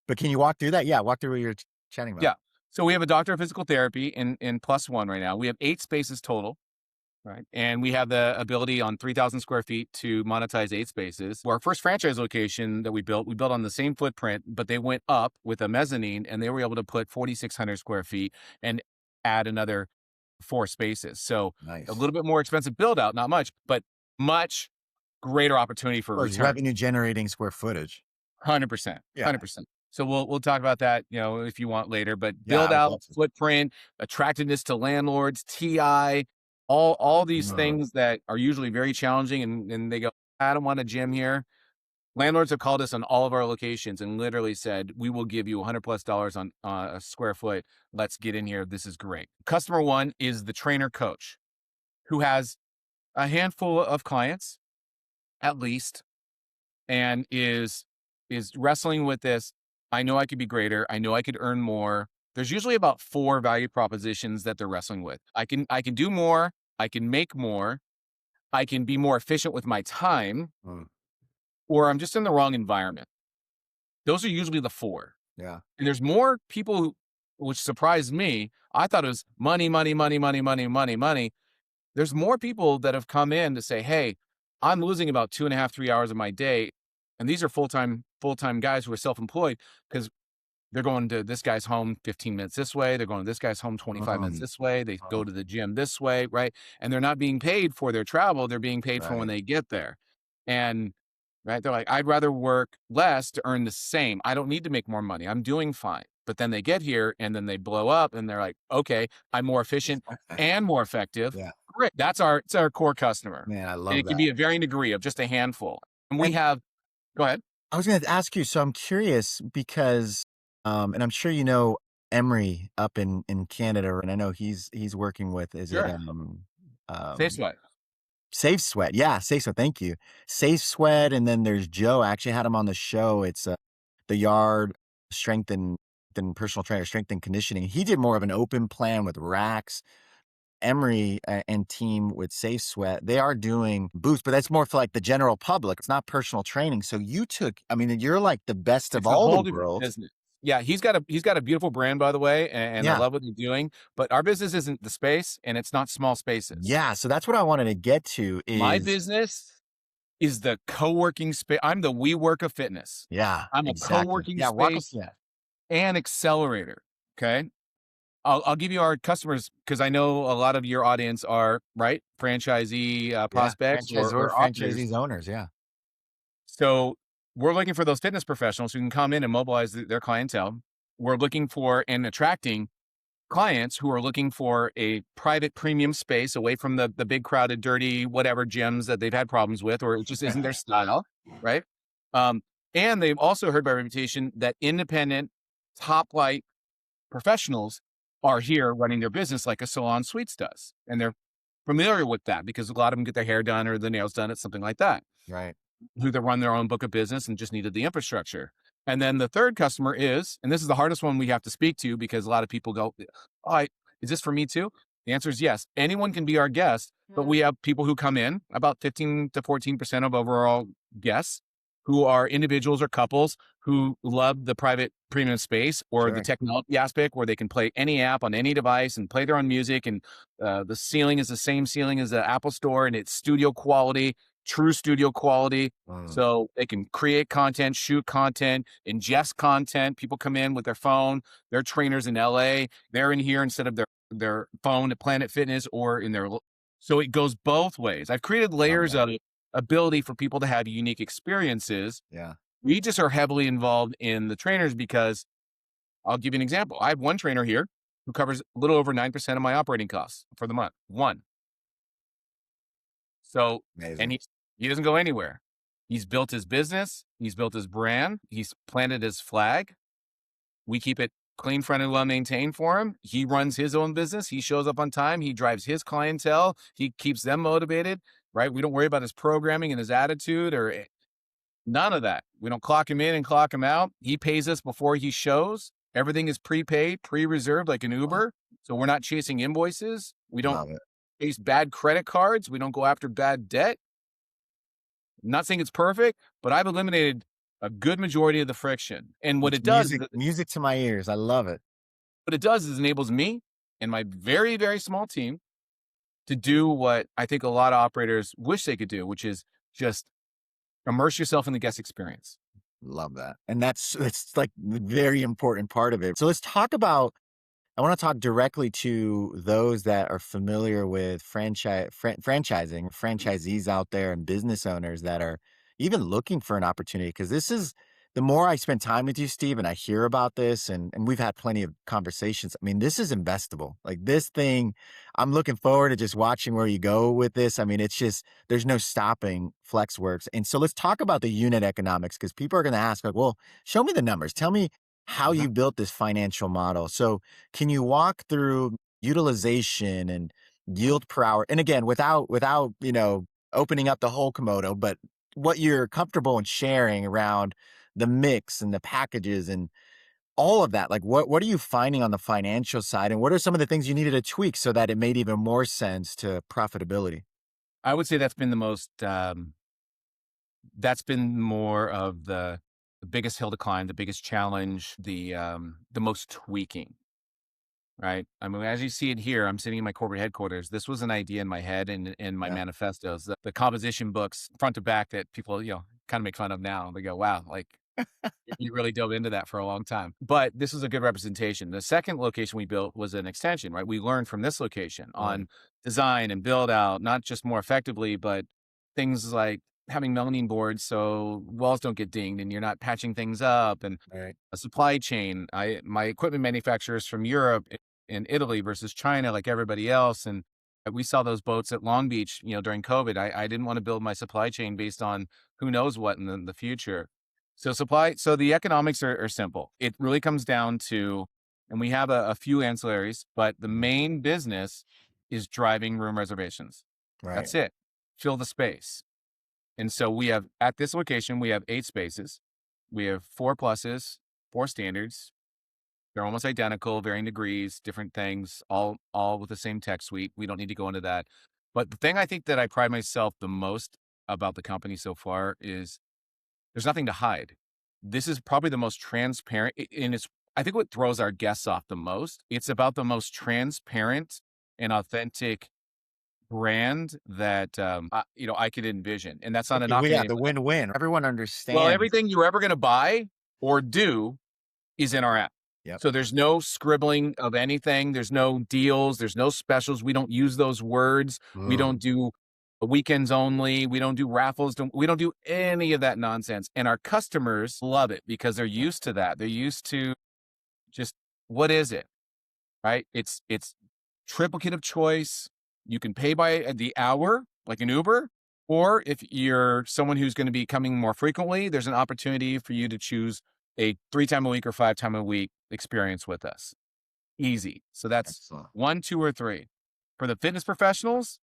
Speaker 1: But can you walk through that? Yeah, walk through what you're chatting about.
Speaker 2: yeah. So we have a doctor of physical therapy in plus 1 right now. We have 8 spaces total. right? And we have the ability on 3,000 square feet to monetize 8 spaces. Our first franchise location that we built on the same footprint, but they went up with a mezzanine and they were able to put 4,600 square feet and add another 4 spaces. So a
Speaker 1: Nice.
Speaker 2: little bit more expensive build out, not much, but much greater opportunity for
Speaker 1: Well, it's
Speaker 2: return.
Speaker 1: revenue generating square footage.
Speaker 2: 100%,
Speaker 1: Yeah.
Speaker 2: 100%. So we'll talk about that, if you want later, but
Speaker 1: Yeah, I
Speaker 2: build
Speaker 1: would
Speaker 2: out,
Speaker 1: love to.
Speaker 2: footprint, attractiveness to landlords, TI, all these
Speaker 1: Mm.
Speaker 2: things that are usually very challenging and they go, "I don't want a gym here." Landlords have called us on all of our locations and literally said, "We will give you $100+ on a square foot. Let's get in here. This is great." Customer 1 is the trainer coach who has a handful of clients at least and is wrestling with this. I know I could be greater. I know I could earn more. There's usually about 4 value propositions that they're wrestling with. I can do more, I can make more, I can be more efficient with my time,
Speaker 1: Mm.
Speaker 2: or I'm just in the wrong environment. Those are usually the 4.
Speaker 1: Yeah.
Speaker 2: And there's more people which surprised me. I thought it was money, money, money, money, money, money, money. There's more people that have come in to say, "Hey, I'm losing about 2.5, 3 hours of my day." And these are full-time guys who are self-employed because they're going to this guy's home 15 minutes this way. They're going to this guy's home 25 minutes
Speaker 1: Mm.
Speaker 2: this way. They go
Speaker 1: Mm.
Speaker 2: to the gym this way, right? And they're not being paid for their travel. They're being paid for when
Speaker 1: Right.
Speaker 2: they get there. And right, they're like, "I'd rather work less to earn the same. I don't need to make more money. I'm doing fine." But then they get here and then they blow up and they're like, "Okay, I'm more efficient and more effective."
Speaker 1: Yeah.
Speaker 2: Great. It's our core customer.
Speaker 1: Man, I
Speaker 2: And
Speaker 1: love
Speaker 2: it can
Speaker 1: that.
Speaker 2: be a varying degree of just a handful. And we
Speaker 1: And
Speaker 2: have, go ahead.
Speaker 1: I was gonna ask you, so I'm curious because, and I'm sure you know Emery up in Canada, and I know he's working with, is it,
Speaker 2: Sure. Safe
Speaker 1: um,
Speaker 2: sweat.
Speaker 1: Safe Sweat? Yeah, Safe Sweat, thank you. Safe Sweat, and then there's Joe. I actually had him on the show. It's, the Yard Strength and Personal Trainer, Strength and Conditioning. He did more of an open plan with racks. Emery and team with Safe Sweat, they are doing boosts, but that's more for like the general public. It's not personal training. So I mean, you're like the best of
Speaker 2: It's a
Speaker 1: all the
Speaker 2: whole different
Speaker 1: worlds.
Speaker 2: business. Yeah, he's got a beautiful brand, by the way, and I
Speaker 1: Yeah.
Speaker 2: love what he's doing, but our business isn't the space, and it's not small spaces.
Speaker 1: Yeah. So that's what I wanted to get to
Speaker 2: My
Speaker 1: is,
Speaker 2: business is the co-working space. I'm the WeWork of fitness.
Speaker 1: yeah,
Speaker 2: I'm a
Speaker 1: exactly.
Speaker 2: co-working
Speaker 1: Yeah. Walk us.
Speaker 2: space
Speaker 1: Yeah.
Speaker 2: and accelerator, okay? I'll give you our customers because I know a lot of your audience are, right, franchisee,
Speaker 1: Yeah.
Speaker 2: prospects
Speaker 1: Franchisor,
Speaker 2: or operators.
Speaker 1: franchisees, owners. Yeah.
Speaker 2: So we're looking for those fitness professionals who can come in and mobilize their clientele. We're looking for and attracting clients who are looking for a private premium space away from the big crowded, dirty, whatever gyms that they've had problems with, or it just isn't their style, right? Um, and they've also heard by reputation that independent, top light professionals are here running their business like a salon suites does, and they're familiar with that because a lot of them get their hair done or the nails done at something like that,
Speaker 1: Right.
Speaker 2: who they run their own book of business and just needed the infrastructure. And then the third customer is, and this is the hardest one we have to speak to because a lot of people go, "Oh, is this for me too?" The answer is yes. Anyone can be our guest, but we have people who come in, about 15 to 14% of overall guests, who are individuals or couples who love the private premium space or the
Speaker 1: Sure.
Speaker 2: technology aspect where they can play any app on any device and play their own music. And the ceiling is the same ceiling as the Apple Store and it's studio quality, true studio quality.
Speaker 1: Mm.
Speaker 2: So they can create content, shoot content, ingest content. People come in with their phone. They're trainers in LA. They're in here instead of their phone at Planet Fitness or in their. So it goes both ways. I've created
Speaker 1: Love
Speaker 2: layers
Speaker 1: that.
Speaker 2: of ability for people to have unique experiences.
Speaker 1: Yeah.
Speaker 2: We just are heavily involved in the trainers because I'll give you an example. I have one trainer here who covers a little over 9% of my operating costs for the month. One. So, and
Speaker 1: Amazing.
Speaker 2: he doesn't go anywhere. He's built his business. He's built his brand. He's planted his flag. We keep it clean, friendly, well maintained for him. He runs his own business. He shows up on time. He drives his clientele. He keeps them motivated, right? We don't worry about his programming and his attitude or none of that. We don't clock him in and clock him out. He pays us before he shows. Everything is prepaid, pre-reserved like an
Speaker 1: Wow.
Speaker 2: Uber. So we're not chasing invoices. We don't
Speaker 1: Love it.
Speaker 2: chase bad credit cards. We don't go after bad debt. I'm not saying it's perfect, but I've eliminated a good majority of the friction. And
Speaker 1: It's music to my ears. I love it.
Speaker 2: what it does is enables me and my very, very small team to do what I think a lot of operators wish they could do, which is just immerse yourself in the guest experience.
Speaker 1: Love that. And that's like the very important part of it. So let's talk about I want to talk directly to those that are familiar with franchising, franchisees out there and business owners that are even looking for an opportunity. Because this is the more I spend time with you, Steve, and I hear about this, and we've had plenty of conversations. I mean, this is investable. Like this thing, I'm looking forward to just watching where you go with this. I mean, it's just, there's no stopping FlexWorks. And so let's talk about the unit economics because people are going to ask, like, well, show me the numbers. Tell me how
Speaker 2: Mhm.
Speaker 1: you built this financial model. So, can you walk through utilization and yield per hour? And again, without opening up the whole Komodo, but what you're comfortable in sharing around the mix and the packages and all of that. Like what are you finding on the financial side? And what are some of the things you needed to tweak so that it made even more sense to profitability?
Speaker 2: I would say that's been the most, that's been more of the biggest hill to climb, the biggest challenge, the most tweaking. Right. I mean, as you see it here, I'm sitting in my corporate headquarters. This was an idea in my head and in my
Speaker 1: Yeah.
Speaker 2: manifestos, the composition books front to back that people, kind of make fun of now. They go, wow, like you really dove into that for a long time. But this is a good representation. The second location we built was an extension, right? We learned from this location
Speaker 1: Right.
Speaker 2: on design and build out, not just more effectively, but things like having melamine boards so walls don't get dinged and you're not patching things up, and
Speaker 1: Right.
Speaker 2: a supply chain. My equipment manufacturers from Europe and Italy versus China, like everybody else. And we saw those boats at Long Beach, during COVID. I didn't want to build my supply chain based on who knows what in the future. So the economics are simple. It really comes down to, and we have a few ancillaries, but the main business is driving room reservations.
Speaker 1: Right.
Speaker 2: That's it. Fill the space. And so we have, at this location, we have 8 spaces. We have 4 pluses, 4 standards. They're almost identical, varying degrees, different things, all with the same tech suite. We don't need to go into that. But the thing I think that I pride myself the most about the company so far is there's nothing to hide. This is probably the most transparent, and it's, I think, what throws our guests off the most. It's about the most transparent and authentic brand that I could envision, and that's not a knock on
Speaker 1: Yeah, the
Speaker 2: anybody.
Speaker 1: win-win. Everyone
Speaker 2: Well,
Speaker 1: understands.
Speaker 2: everything you're ever going to buy or do is in our app.
Speaker 1: Yep.
Speaker 2: So there's no scribbling of anything. There's no deals. There's no specials. We don't use those words. We
Speaker 1: Boom.
Speaker 2: don't do weekends only. We don't do raffles. We don't do any of that nonsense. And our customers love it because they're used to that. They're used to just, what is it? Right? It's triplicate of choice. You can pay by the hour, like an Uber, or if you're someone who's going to be coming more frequently, there's an opportunity for you to choose a 3 time a week or 5 time a week experience with us. Easy. So that's
Speaker 1: Excellent.
Speaker 2: 1, 2, or 3. For the fitness professionals,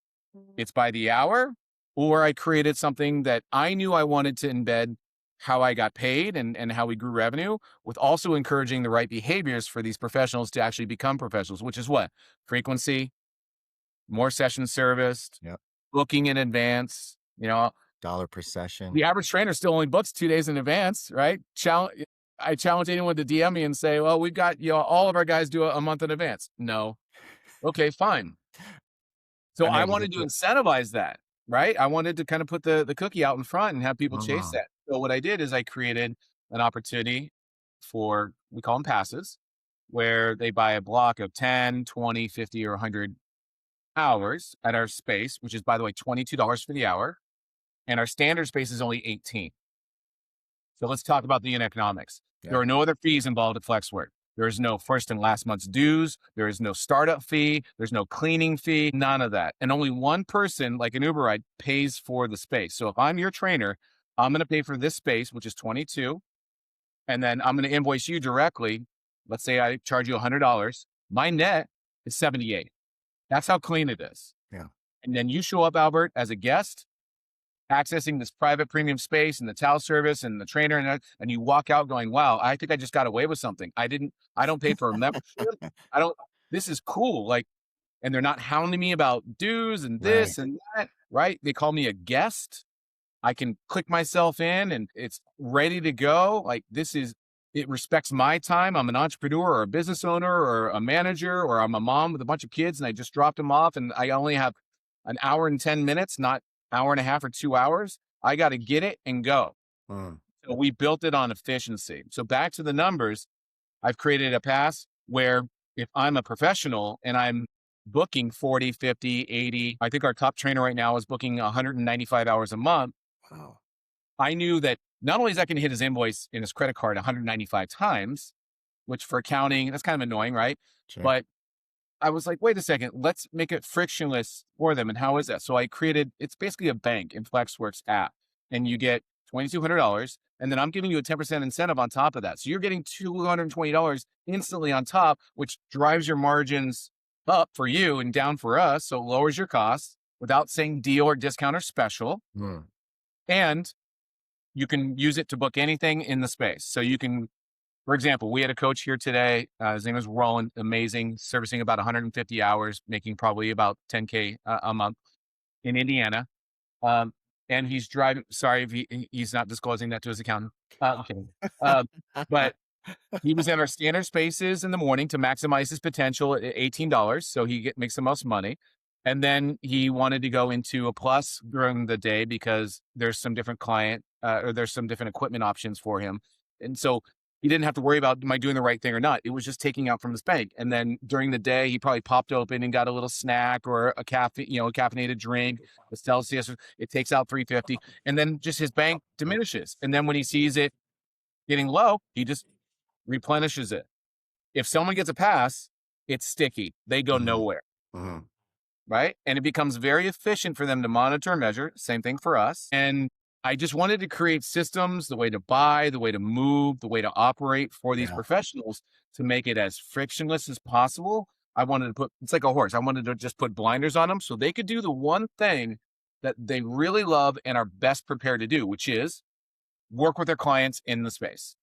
Speaker 2: it's by the hour, or I created something that I knew I wanted to embed how I got paid and how we grew revenue, with also encouraging the right behaviors for these professionals to actually become professionals, which is what? Frequency, more sessions serviced,
Speaker 1: Yep.
Speaker 2: booking in advance.
Speaker 1: Dollar per session.
Speaker 2: The average trainer still only books 2 days in advance, right? I challenge anyone to DM me and say, well, we've got, all of our guys do a month in advance. No. Okay, fine. So
Speaker 1: I know
Speaker 2: I
Speaker 1: you
Speaker 2: wanted
Speaker 1: get
Speaker 2: to
Speaker 1: the
Speaker 2: incentivize that, right? I wanted to kind of put the cookie out in front and have people chase
Speaker 1: oh,
Speaker 2: that. So what I did is I created an opportunity for, we call them passes, where they buy a block of 10, 20, 50, or 100 hours at our space, which is, by the way, $22 for the hour. And our standard space is only 18. So let's talk about the unit economics.
Speaker 1: yeah.
Speaker 2: There are no other fees involved at FlexWork. There is no first and last month's dues. There is no startup fee. There's no cleaning fee, none of that. And only one person, like an Uber ride, pays for the space. So if I'm your trainer, I'm going to pay for this space, which is 22, and then I'm going to invoice you directly. Let's say I charge you $100. My net is 78. That's how clean it is.
Speaker 1: Yeah.
Speaker 2: And then you show up, Albert, as a guest, accessing this private premium space and the towel service and the trainer, and you walk out going, wow, I think I just got away with something. I don't pay for a membership. I don't, this is cool. Like, and they're not hounding me about dues and
Speaker 1: Right.
Speaker 2: this and that, right? They call me a guest. I can click myself in and it's ready to go. Like, it respects my time. I'm an entrepreneur or a business owner or a manager, or I'm a mom with a bunch of kids and I just dropped them off and I only have an hour and 10 minutes, not hour and a half or 2 hours. I got to get it and go. So we built it on efficiency. So back to the numbers, I've created a pass where if I'm a professional and I'm booking 40, 50, 80, I think our top trainer right now is booking 195 hours a month.
Speaker 1: Wow.
Speaker 2: I knew that not only is that going to hit his invoice in his credit card 195 times, which for accounting, that's kind of annoying, right?
Speaker 1: Sure.
Speaker 2: But I was like, wait a second, let's make it frictionless for them. And how is that? So I created, it's basically a bank in FlexWerks app, and you get $2,200. And then I'm giving you a 10% incentive on top of that. So you're getting $220 instantly on top, which drives your margins up for you and down for us. So it lowers your costs without saying deal or discount or special. And you can use it to book anything in the space. So you can, for example, we had a coach here today. His name is Roland, amazing, servicing about 150 hours, making probably about 10K a month in Indiana. And he's driving, sorry if he's not disclosing that to his accountant. Okay. But he was in our standard spaces in the morning to maximize his potential at $18. So he makes the most money. And then he wanted to go into a plus during the day because there's some different or there's some different equipment options for him. And so he didn't have to worry about, am I doing the right thing or not? It was just taking out from his bank. And then during the day, he probably popped open and got a little snack or a caffeinated drink, a Celsius. It takes out 350, and then just his bank diminishes. And then when he sees it getting low, he just replenishes it. If someone gets a pass, it's sticky. They go nowhere. Right? And it becomes very efficient for them to monitor and measure. Same thing for us. And I just wanted to create systems, the way to buy, the way to move, the way to operate for these professionals to make it as frictionless as possible. I wanted to put, it's like a horse. I wanted to just put blinders on them so they could do the one thing that they really love and are best prepared to do, which is work with their clients in the space.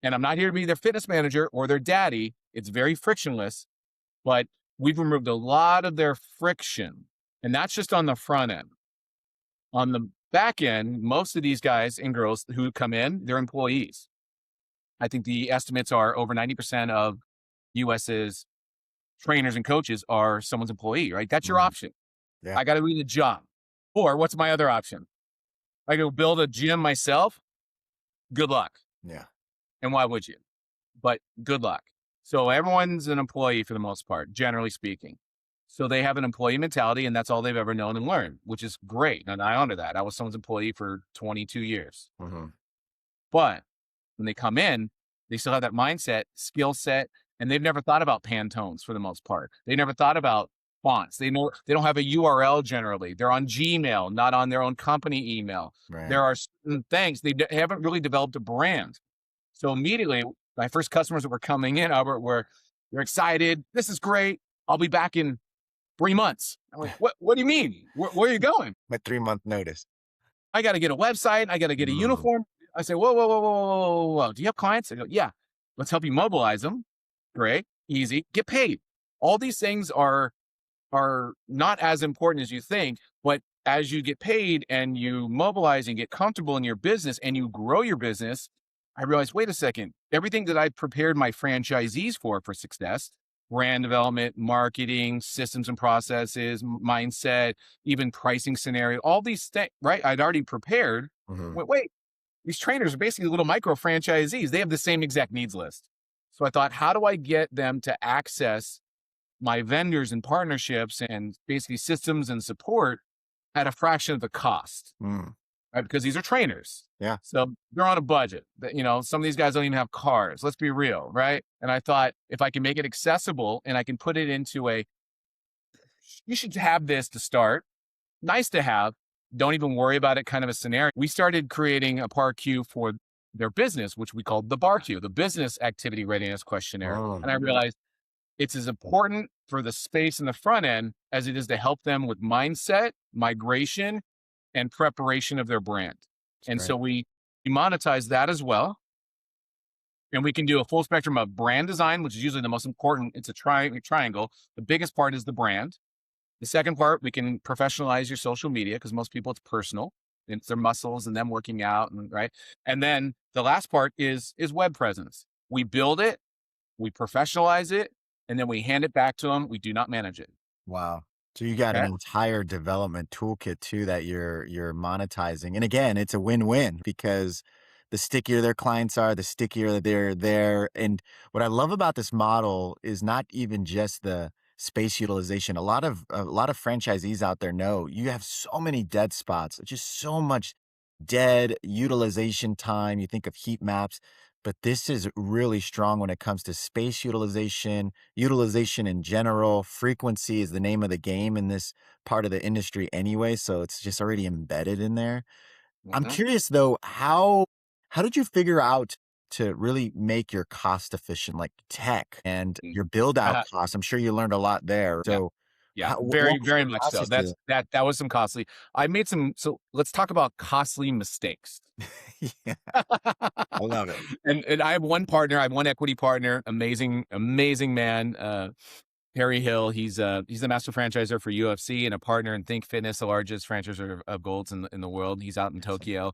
Speaker 2: And I'm not here to be their fitness manager or their daddy. It's very frictionless, but we've removed a lot of their friction. And that's just on the front end. On the back end, most of these guys and girls who come in, they're employees. I think the estimates are over 90% of US's trainers and coaches are someone's employee, right? That's your option. I got to do the job. Or what's my other option? I go build a gym myself. Good luck. And why would you? But good luck. So everyone's an employee for the most part, generally speaking. So they have an employee mentality, and that's all they've ever known and learned, which is great. And I honor that. I was someone's employee for 22 years. But when they come in, they still have that mindset, skill set, and they've never thought about Pantones for the most part. They never thought about fonts. They don't have a URL generally. They're on Gmail, not on their own company email. There are certain things. They haven't really developed a brand. So immediately, my first customers that were coming in, Albert, they're excited. This is great. I'll be back in 3 months. I'm like, what do you mean? Where are you going?
Speaker 1: My 3-month notice.
Speaker 2: I got to get a website. I got to get a uniform. I say, whoa. Do you have clients? I go, yeah. Let's help you mobilize them. Great. Easy. Get paid. All these things are not as important as you think, but as you get paid and you mobilize and get comfortable in your business and you grow your business, I realized, wait a second, everything that I prepared my franchisees for success, brand development, marketing, systems and processes, mindset, even pricing scenario, all these things, right? I'd already prepared. Wait, these trainers are basically little micro franchisees. They have the same exact needs list. So I thought, how do I get them to access my vendors and partnerships and basically systems and support at a fraction of the cost? Right? Because these are trainers. So they're on a budget. Some of these guys don't even have cars. Let's be real, right? And I thought if I can make it accessible and I can put it into you should have this to start. Nice to have. Don't even worry about it kind of a scenario. We started creating a PAR Q for their business, which we called the BAR Q, the Business Activity Readiness Questionnaire. And I realized it's as important for the space in the front end as it is to help them with mindset, migration, and preparation of their brand. So we monetize that as well. And we can do a full spectrum of brand design, which is usually the most important. It's a triangle. The biggest part is the brand. The second part, we can professionalize your social media because most people it's personal. It's their muscles and them working out, right? And then the last part is web presence. We build it, we professionalize it, and then we hand it back to them. We do not manage it.
Speaker 1: Wow. So you got an
Speaker 2: Okay.
Speaker 1: entire development toolkit too that you're monetizing. And again, it's a win-win because the stickier their clients are, the stickier they're there. And what I love about this model is not even just the space utilization. A lot of franchisees out there know you have so many dead spots, just so much dead utilization time. You think of heat maps, but this is really strong when it comes to space utilization, utilization in general. Frequency is the name of the game in this part of the industry anyway, so it's just already embedded in there. I'm
Speaker 2: Mhm.
Speaker 1: curious though, how did you figure out to really make your cost efficient, like tech and
Speaker 2: Mm.
Speaker 1: your build out
Speaker 2: Uh-huh.
Speaker 1: costs? I'm sure you learned a lot there.
Speaker 2: Yeah.
Speaker 1: So,
Speaker 2: Yeah.
Speaker 1: walk
Speaker 2: Very,
Speaker 1: me through
Speaker 2: very
Speaker 1: the
Speaker 2: much so.
Speaker 1: process of
Speaker 2: That was some costly. I made some. So let's talk about costly mistakes.
Speaker 1: that. Yeah, I love it.
Speaker 2: And I have one partner. I have one equity partner. Amazing, amazing man. Harry Hill. He's the master franchisor for UFC and a partner in Think Fitness, the largest franchisor of golds in the world. He's out in
Speaker 1: Awesome.
Speaker 2: Tokyo.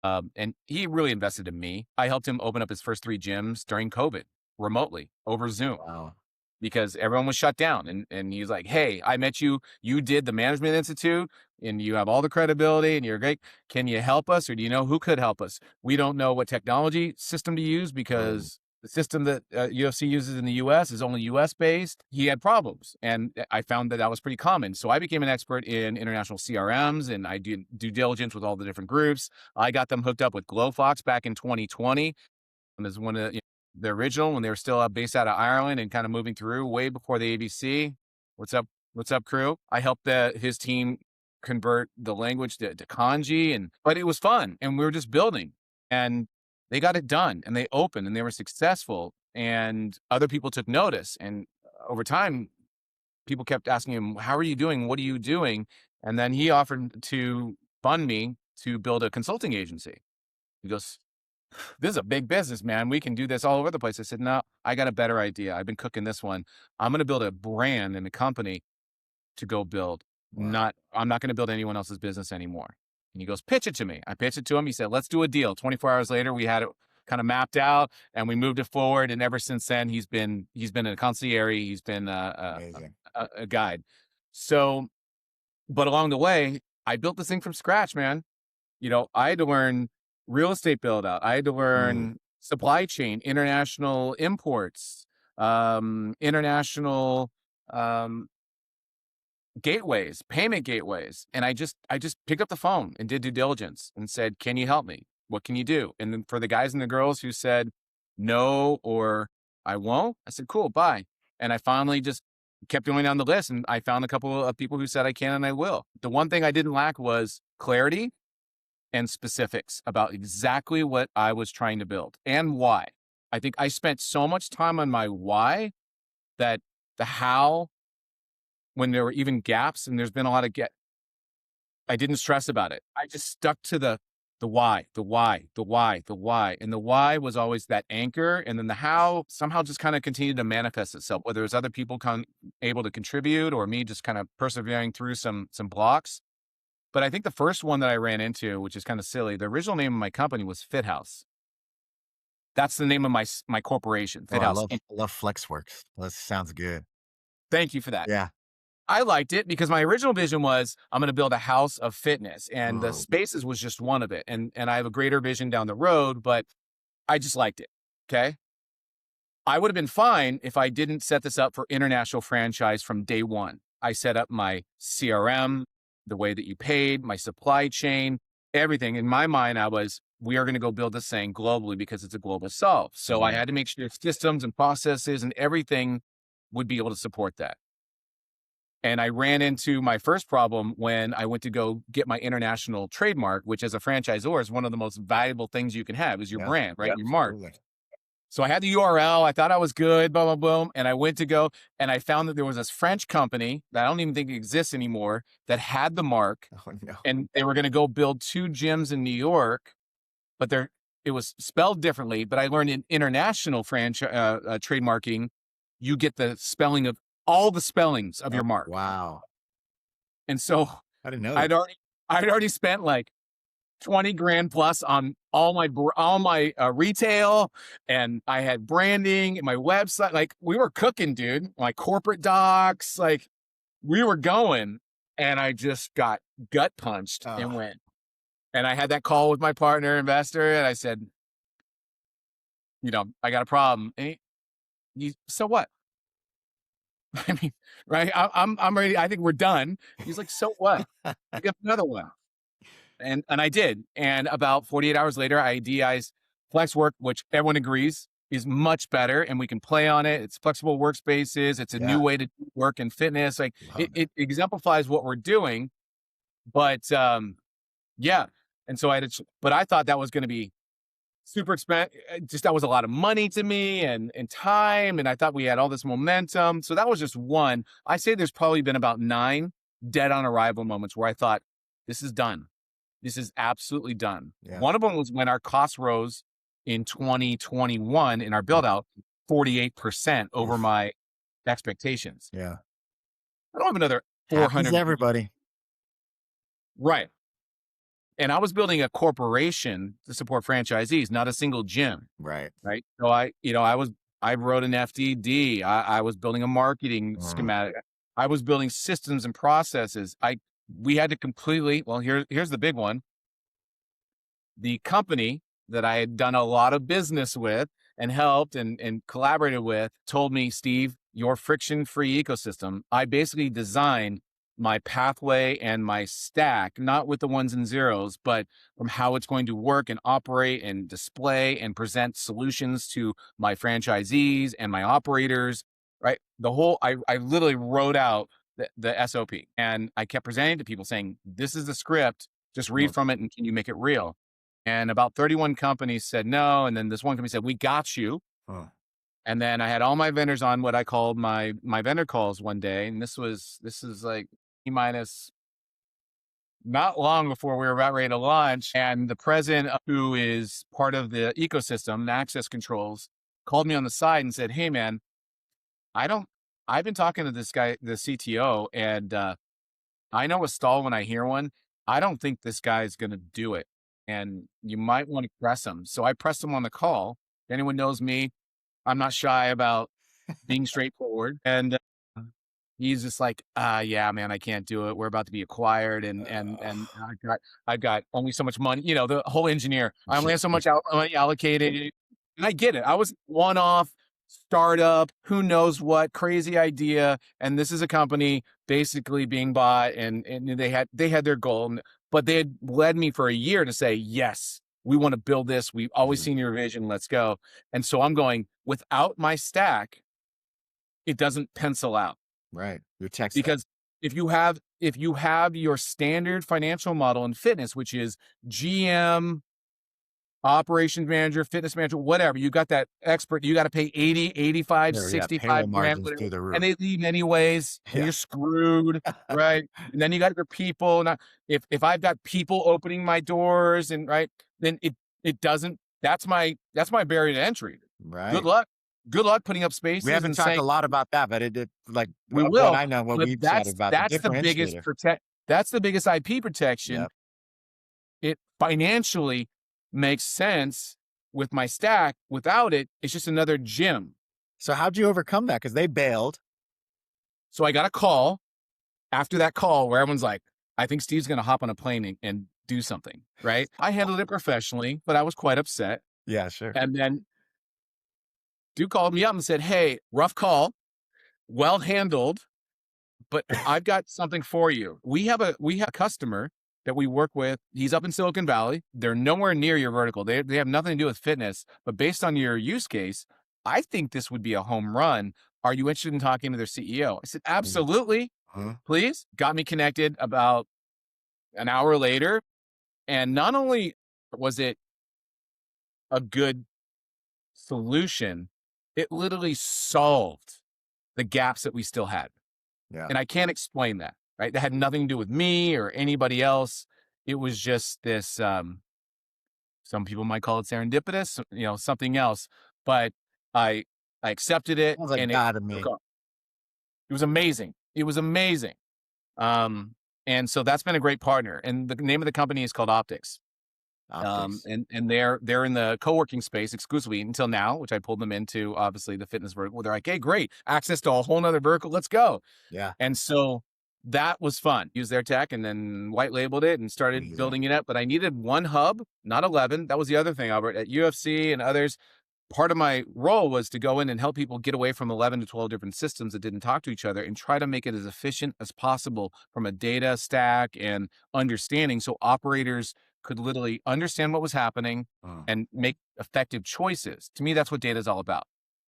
Speaker 2: And he really invested in me. I helped him open up his first 3 gyms during COVID remotely over Zoom
Speaker 1: Wow.
Speaker 2: because everyone was shut down. And he's like, "Hey, I met you. You did the Management Institute, and you have all the credibility, and you're great. Can you help us, or do you know who could help us? We don't know what technology system to use
Speaker 1: Oh,
Speaker 2: because the system that UFC uses in the U.S. is only U.S. based." He had problems, and I found that was pretty common. So I became an expert in international CRMs, and I did due diligence with all the different groups. I got them hooked up with GlowFox back in 2020 is one of the original when they were still based out of Ireland and kind of moving through way before the ABC. What's up? What's up, crew? I helped his team convert the language to kanji, but it was fun, and we were just building, and they got it done, and they opened, and they were successful, and other people took notice, and over time, people kept asking him, "How are you doing? What are you doing?" And then he offered to fund me to build a consulting agency. He goes, "This is a big business, man. We can do this all over the place." I said, "No, I got a better idea. I've been cooking this one. I'm going to build a brand and a company to go build.
Speaker 1: wow.
Speaker 2: I'm not going to build anyone else's business anymore." And he goes, "Pitch it to me." I pitched it to him. He said, "Let's do a deal." 24 hours later, we had it kind of mapped out and we moved it forward. And ever since then, he's been a concierge. He's been
Speaker 1: Amazing.
Speaker 2: a guide. So, but along the way, I built this thing from scratch, man. I had to learn real estate build out. I had to
Speaker 1: Mm,
Speaker 2: learn supply chain, international imports, international um, gateways, payment gateways. And I just picked up the phone and did due diligence and said, "Can you help me? What can you do?" And then for the guys and the girls who said no or "I won't," I said, "Cool, bye." And I finally just kept going down the list, and I found a couple of people who said I can and I will. The one thing I didn't lack was clarity and specifics about exactly what I was trying to build and why. I think I spent so much time on my why that the how, when there were even gaps, and there's been a lot of I didn't stress about it. I just stuck to the why, the why, the why, the why. And the why was always that anchor. And then the how somehow just kind of continued to manifest itself, whether it was other people able to contribute or me just kind of persevering through some blocks. But I think the first one that I ran into, which is kind of silly, the original name of my company was Fit House. That's the name of my corporation,
Speaker 1: oh,
Speaker 2: Fit House. And
Speaker 1: I love FlexWorks. That sounds good.
Speaker 2: thank you for that.
Speaker 1: Yeah.
Speaker 2: I liked it because my original vision was I'm going to build a house of fitness, and the
Speaker 1: Oh,
Speaker 2: spaces was just one of it. And I have a greater vision down the road, but I just liked it. Okay. I would have been fine if I didn't set this up for international franchise from day one. I set up my CRM, the way that you paid, my supply chain, everything. In my mind, we are going to go build this thing globally because it's a global solve. So I
Speaker 1: mm,
Speaker 2: had to make sure systems and processes and everything would be able to support that. And I ran into my first problem when I went to go get my international trademark, which as a franchisor is one of the most valuable things you can have is your
Speaker 1: yeah,
Speaker 2: brand, right? Your mark.
Speaker 1: absolutely.
Speaker 2: So I had the URL. I thought I was good, boom, boom, boom. And I went to go and I found that there was this French company that I don't even think exists anymore that had the mark,
Speaker 1: Oh, no.
Speaker 2: and they were going to go build 2 gyms in New York, but it was spelled differently. But I learned in international trademarking, you get the spelling of all the spellings of
Speaker 1: Oh,
Speaker 2: your mark.
Speaker 1: wow.
Speaker 2: And so
Speaker 1: I didn't know that.
Speaker 2: I'd already, I'd already spent like 20 grand plus on all my retail, and I had branding and my website. Like we were cooking, dude. My corporate docs, like we were going, and I just got gut punched and
Speaker 1: Oh,
Speaker 2: went. And I had that call with my partner investor, and I said, I got a problem. And so what? I mean, right? I'm ready. I think we're done. He's like, so what? We got another one. And I did. And about 48 hours later, I DI's FlexWork, which everyone agrees is much better, and we can play on it. It's flexible workspaces. It's a new
Speaker 1: yeah.
Speaker 2: way to do work in fitness. Like
Speaker 1: Love it.
Speaker 2: it exemplifies what we're doing. But yeah. And so but I thought that was going to be super expensive. Just that was a lot of money to me and time. And I thought we had all this momentum. So that was just one. I say there's probably been about 9 dead on arrival moments where I thought, this is done. This is absolutely done.
Speaker 1: Yeah.
Speaker 2: One of them was when our costs rose in 2021 in our build out 48% over
Speaker 1: Oof.
Speaker 2: my expectations.
Speaker 1: Yeah.
Speaker 2: I don't have another
Speaker 1: Happens
Speaker 2: 400.
Speaker 1: to everybody.
Speaker 2: Right. And I was building a corporation to support franchisees, not a single gym.
Speaker 1: Right.
Speaker 2: Right. So I wrote an FDD. I was building a marketing schematic. I was building systems and processes. We had to completely, well, here's the big one. The company that I had done a lot of business with and helped and collaborated with told me, Steve, your friction-free ecosystem, I basically designed my pathway and my stack, not with the ones and zeros, but from how it's going to work and operate and display and present solutions to my franchisees and my operators, right? I literally wrote out the SOP, and I kept presenting to people saying, this is the script, just read from it and can you make it real? And about 31 companies said no. And then this one company said, we got you.
Speaker 1: Huh.
Speaker 2: And then I had all my vendors on what I called my vendor calls one day. And this is like minus not long before we were about ready to launch. And the president, who is part of the ecosystem, access controls, called me on the side and said, hey man, I've been talking to this guy, the CTO, and I know a stall when I hear one. I don't think this guy's going to do it. And you might want to press him. So I pressed him on the call. If anyone knows me, I'm not shy about being straightforward. And he's just like, yeah, man, I can't do it. We're about to be acquired. And I've got only so much money, the whole engineer. I only have so much money allocated. And I get it. I was one-off startup, who knows what, crazy idea. And this is a company basically being bought, and they had their goal, but they had led me for a year to say, yes, we want to build this. We've always seen your vision. Let's go. And so I'm going, without my stack, it doesn't pencil out.
Speaker 1: Right. Your tech stack.
Speaker 2: Because if you have your standard financial model in fitness, which is GM, operations manager, fitness manager, whatever, you got that expert, you got to pay 80, 85, 65 grand,
Speaker 1: through the roof.
Speaker 2: and they leave anyways, and you're screwed, right? And then you got your people. Now, if I've got people opening my doors, and right, then it doesn't, that's my barrier to entry.
Speaker 1: Right.
Speaker 2: Good luck putting up spaces.
Speaker 1: We haven't talked a lot about that, but it like
Speaker 2: we will.
Speaker 1: What I know what we've said about
Speaker 2: that's the biggest that's the biggest IP protection.
Speaker 1: Yep.
Speaker 2: It financially makes sense with my stack. Without it, it's just another gym.
Speaker 1: So how'd you overcome that? Because they bailed.
Speaker 2: So I got a call after that call where everyone's like, I think Steve's going to hop on a plane and do something, right? I handled it professionally, but I was quite upset.
Speaker 1: Yeah, sure.
Speaker 2: And then dude called me up and said, hey, rough call, well handled, but I've got something for you. We have a customer that we work with. He's up in Silicon Valley. They're nowhere near your vertical. They have nothing to do with fitness, but based on your use case, I think this would be a home run. Are you interested in talking to their CEO? I said, absolutely. Please. Got me connected about an hour later. And not only was it a good solution, it literally solved the gaps that we still had.
Speaker 1: Yeah.
Speaker 2: And I can't explain that, right? That had nothing to do with me or anybody else. It was just this, some people might call it serendipitous, something else, but I accepted it.
Speaker 1: Sounds like
Speaker 2: and
Speaker 1: God to me.
Speaker 2: It was amazing. It was amazing. And so that's been a great partner. And the name of the company is called Optics. And they're in the co-working space exclusively until now, which I pulled them into, obviously, the fitness vertical. They're like, hey, great, access to a whole nother vertical. Let's go.
Speaker 1: Yeah.
Speaker 2: And so that was fun. Use their tech and then white labeled it and started
Speaker 1: Amazing.
Speaker 2: building it up. But I needed one hub, not 11. That was the other thing, Albert. At UFC and others, part of my role was to go in and help people get away from 11 to 12 different systems that didn't talk to each other and try to make it as efficient as possible from a data stack and understanding, so operators could literally understand what was happening
Speaker 1: Mm.
Speaker 2: and make effective choices. To me, that's what data is all about.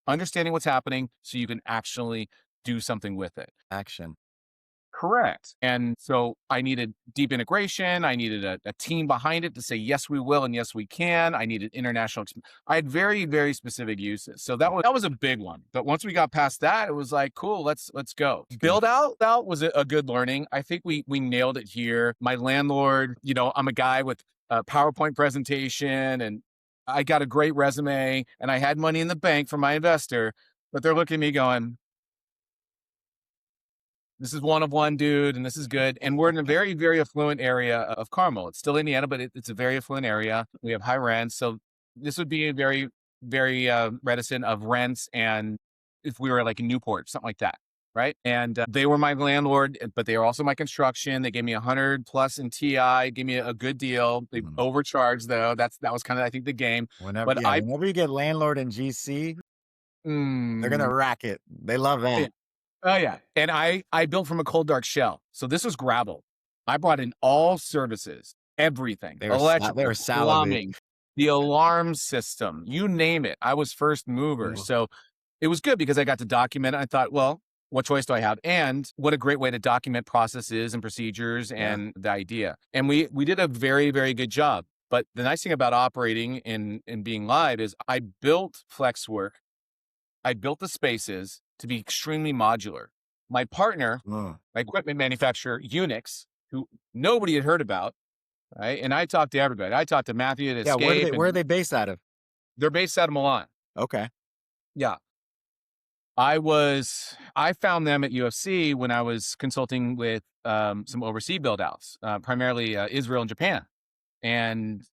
Speaker 2: Understanding what's happening so you can actually do something with it.
Speaker 1: Action.
Speaker 2: Correct. And so I needed deep integration. I needed a team behind it to say, yes, we will. And yes, we can. I needed international. I had very, very specific uses. So that was a big one. But once we got past that, it was like, cool, let's go. Build out was a good learning. I think we nailed it here. My landlord, I'm a guy with a PowerPoint presentation and I got a great resume and I had money in the bank from my investor, but they're looking at me going, this is one of one, dude, and this is good. And we're in a very, very affluent area of Carmel. It's still Indiana, but it's a very affluent area. We have high rents. So this would be a very, very reticent of rents. And if we were like in Newport, something like that. Right. And they were my landlord, but they were also my construction. They gave me 100 plus in TI, gave me a good deal. They overcharged though. That was kind of, I think, the game.
Speaker 1: Whenever,
Speaker 2: But
Speaker 1: yeah, whenever you get landlord and GC, they're gonna
Speaker 2: mm,
Speaker 1: rack it. They love that.
Speaker 2: oh yeah. And I built from a cold dark shell. So this was gravel. I brought in all services, everything,
Speaker 1: They were
Speaker 2: electrical,
Speaker 1: salivating.
Speaker 2: plumbing, the alarm system, you name it. I was first mover.
Speaker 1: Ooh.
Speaker 2: So it was good because I got to document it. I thought, well, what choice do I have? And what a great way to document processes and procedures and the idea. And we did a very, very good job. But the nice thing about operating and being live is I built FlexWerk. I built the spaces to be extremely modular. My partner,
Speaker 1: Mm.
Speaker 2: my equipment manufacturer, Unix, who nobody had heard about, right? And I talked to everybody. I talked to Matthew at
Speaker 1: Yeah,
Speaker 2: Escape,
Speaker 1: where are
Speaker 2: and
Speaker 1: they based out of?
Speaker 2: they're based out of Milan.
Speaker 1: Okay.
Speaker 2: Yeah. I found them at UFC when I was consulting with some overseas build outs, primarily Israel and Japan. And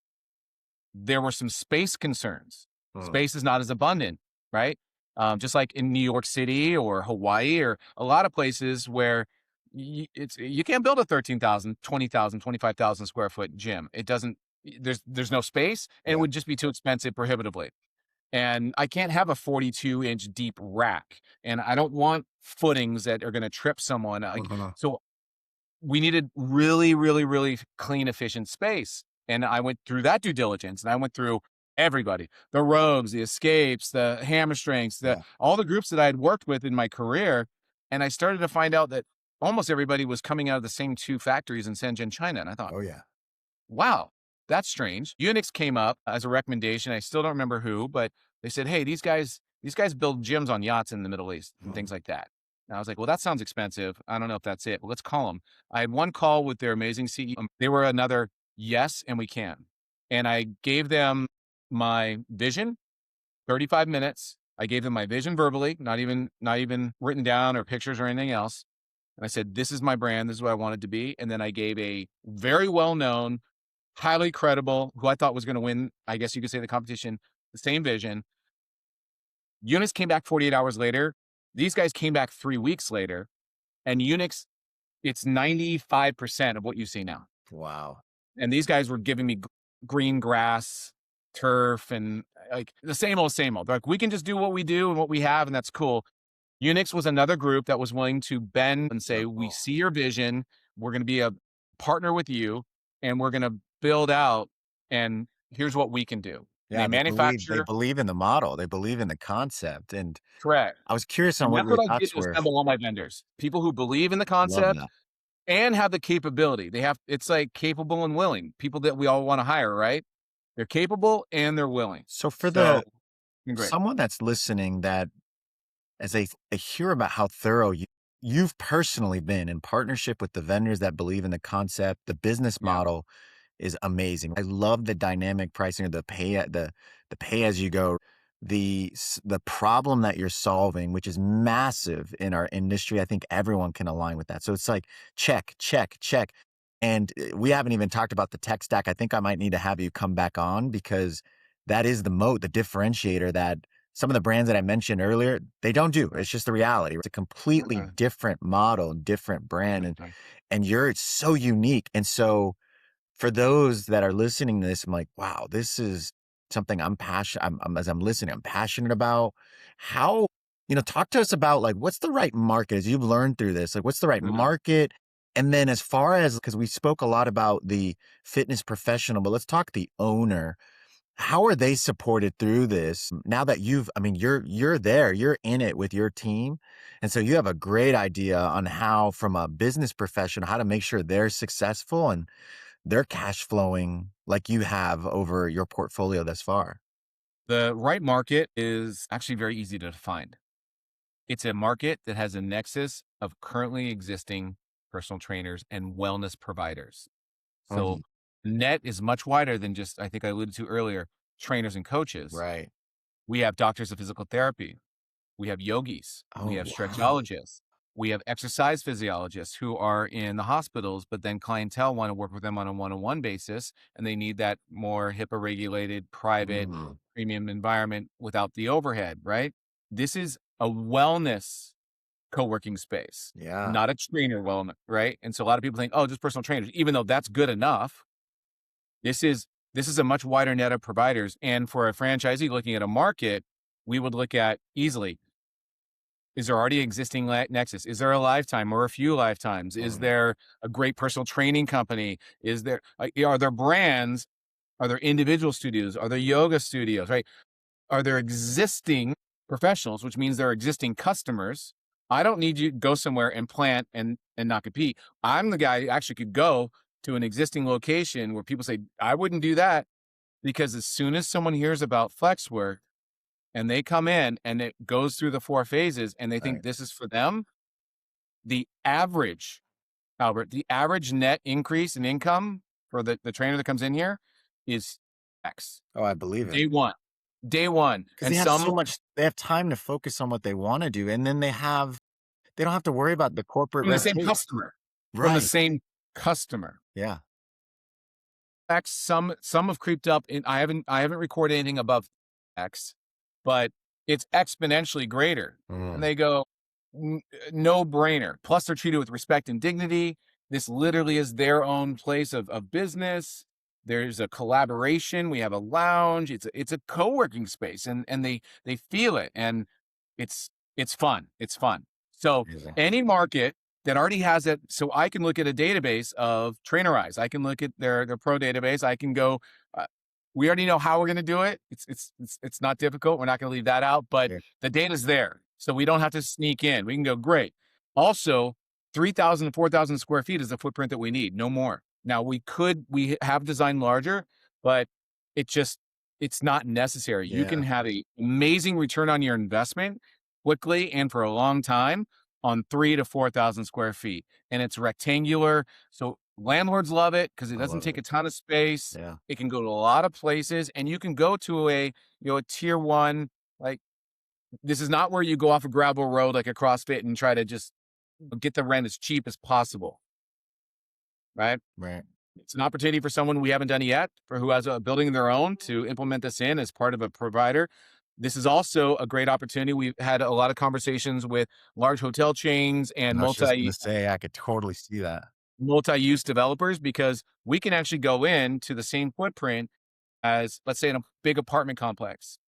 Speaker 2: there were some space concerns.
Speaker 1: Mm.
Speaker 2: Space is not as abundant, right? Just like in New York City or Hawaii or a lot of places where you can't build a 13,000, 20,000, 25,000 square foot gym. It doesn't, there's no space and it
Speaker 1: Yeah.
Speaker 2: would just be too expensive prohibitively. And I can't have a 42-inch deep rack and I don't want footings that are going to trip someone. So we needed really, really, really clean, efficient space. And I went through that due diligence and I went through everybody, the Rogues, the Escapes, the Hammerstrengths, all the groups that I had worked with in my career. And I started to find out that almost everybody was coming out of the same two factories in Shenzhen, China. And I thought,
Speaker 1: Oh yeah.
Speaker 2: wow, that's strange. Unix came up as a recommendation. I still don't remember who, but they said, hey, these guys build gyms on yachts in the Middle East and things like that. And I was like, well, that sounds expensive. I don't know if that's it. Well, let's call them. I had one call with their amazing CEO. They were another yes, and we can. And I gave them my vision, 35 minutes. I gave them my vision verbally, not even written down or pictures or anything else. And I said, this is my brand. This is what I want it to be. And then I gave a very well-known, highly credible, who I thought was going to win, I guess you could say, the competition, the same vision. Unix came back 48 hours later. These guys came back 3 weeks later. And Unix, it's 95% of what you see now.
Speaker 1: Wow.
Speaker 2: And these guys were giving me green grass, turf, and like the same old, same old. They're like, we can just do what we do and what we have, and that's cool. Unix was another group that was willing to bend and say, we see your vision. We're going to be a partner with you, and we're going to build out, and here's what we can do.
Speaker 1: Yeah,
Speaker 2: They
Speaker 1: they
Speaker 2: manufacture.
Speaker 1: believe in the model. They believe in the concept. And
Speaker 2: Correct.
Speaker 1: I was curious on
Speaker 2: And
Speaker 1: what
Speaker 2: that's
Speaker 1: your
Speaker 2: what I did
Speaker 1: thoughts
Speaker 2: to
Speaker 1: were.
Speaker 2: assemble all my vendors. People who believe in the
Speaker 1: Love
Speaker 2: concept
Speaker 1: that.
Speaker 2: and have the capability. It's like capable and willing. People that we all want to hire, right? They're capable and they're willing.
Speaker 1: So for
Speaker 2: Great.
Speaker 1: someone that's listening, that as they hear about how thorough you've personally been in partnership with the vendors that believe in the concept, the business
Speaker 2: Yeah.
Speaker 1: model is amazing. I love the dynamic pricing, or the pay as you go, the problem that you're solving, which is massive in our industry. I think everyone can align with that. So it's like check, check, check. And we haven't even talked about the tech stack. I think I might need to have you come back on, because that is the moat, the differentiator that some of the brands that I mentioned earlier, they don't do. It's just the reality. It's a completely
Speaker 2: Okay.
Speaker 1: different model, different brand,
Speaker 2: Okay.
Speaker 1: and you're so unique. And so for those that are listening to this, I'm like, wow, this is something I'm passionate. As I'm listening, I'm passionate about. How, talk to us about like what's the right market as you've learned through this. Like, what's the right
Speaker 2: Mhm.
Speaker 1: market? And then as far as because we spoke a lot about the fitness professional, but let's talk the owner. How are they supported through this now that you're there, you're in it with your team. And so you have a great idea on how, from a business professional, how to make sure they're successful and they're cash flowing like you have over your portfolio thus far.
Speaker 2: The right market is actually very easy to find. It's a market that has a nexus of currently existing personal trainers and wellness providers. So
Speaker 1: Mm,
Speaker 2: net is much wider than just, I think I alluded to earlier, trainers and coaches.
Speaker 1: right.
Speaker 2: We have doctors of physical therapy. We have yogis. We
Speaker 1: Oh,
Speaker 2: have
Speaker 1: wow.
Speaker 2: stretchologists. We have exercise physiologists who are in the hospitals, but then clientele want to work with them on a one-on-one basis, and they need that more HIPAA regulated, private,
Speaker 1: Mm,
Speaker 2: premium environment without the overhead, right? This is a wellness co-working space,
Speaker 1: yeah.
Speaker 2: not a trainer wellness, right? And so a lot of people think, oh, just personal trainers, even though that's good enough. This is this is a much wider net of providers. And for a franchisee looking at a market, we would look at easily, is there already existing nexus? Is there a lifetime or a few lifetimes? Is
Speaker 1: Mm,
Speaker 2: there a great personal training company? Is there are there brands? Are there individual studios? Are there yoga studios? Right? Are there existing professionals, which means there are existing customers? I don't need you to go somewhere and plant and not compete. I'm the guy who actually could go to an existing location where people say, I wouldn't do that, because as soon as someone hears about FlexWork and they come in and it goes through the 4 phases and they think
Speaker 1: right.
Speaker 2: this is for them, the average, Albert, the average net increase in income for the trainer that comes in here is X.
Speaker 1: Oh, I believe it.
Speaker 2: Day one. Day one.
Speaker 1: Because
Speaker 2: And some
Speaker 1: they have time to focus on what they want to do. And then they don't have to worry about the corporate
Speaker 2: from the
Speaker 1: red
Speaker 2: same
Speaker 1: tape.
Speaker 2: customer. From the
Speaker 1: Right.
Speaker 2: same customer.
Speaker 1: Yeah.
Speaker 2: X, some have creeped up in, I haven't recorded anything above X, but it's exponentially greater. And
Speaker 1: Mm,
Speaker 2: they go, no brainer. Plus they're treated with respect and dignity. This literally is their own place of business. There's a collaboration. We have a lounge. It's a co-working space, and they feel it, and it's fun. It's fun. So
Speaker 1: amazing.
Speaker 2: any market that already has it, so I can look at a database of trainer eyes. I can look at their pro database. I can go. Uh, we already know how we're going to do it. It's not difficult. We're not going to leave that out, but
Speaker 1: Yeah.
Speaker 2: the data's there, so we don't have to sneak in. We can go great. Also, 3,000 to 4,000 square feet is the footprint that we need. No more. Now we have designed larger, but it just it's not necessary. You can
Speaker 1: Yeah.
Speaker 2: have a amazing return on your investment quickly and for a long time on 3 to 4,000 square feet. And it's rectangular. So landlords love it because it
Speaker 1: I
Speaker 2: doesn't
Speaker 1: love
Speaker 2: take
Speaker 1: it.
Speaker 2: a ton of space.
Speaker 1: Yeah.
Speaker 2: It can go to a lot of places, and you can go to a tier one, like, this is not where you go off a gravel road like a CrossFit and try to just get the rent as cheap as possible. Right.
Speaker 1: Right.
Speaker 2: It's an opportunity for someone we haven't done it yet, for who has a building of their own, to implement this in as part of a provider. This is also a great opportunity. We've had a lot of conversations with large hotel chains and
Speaker 1: I was just gonna say, I could totally see that.
Speaker 2: multi-use developers, because we can actually go in to the same footprint as, let's say, in a big apartment complex.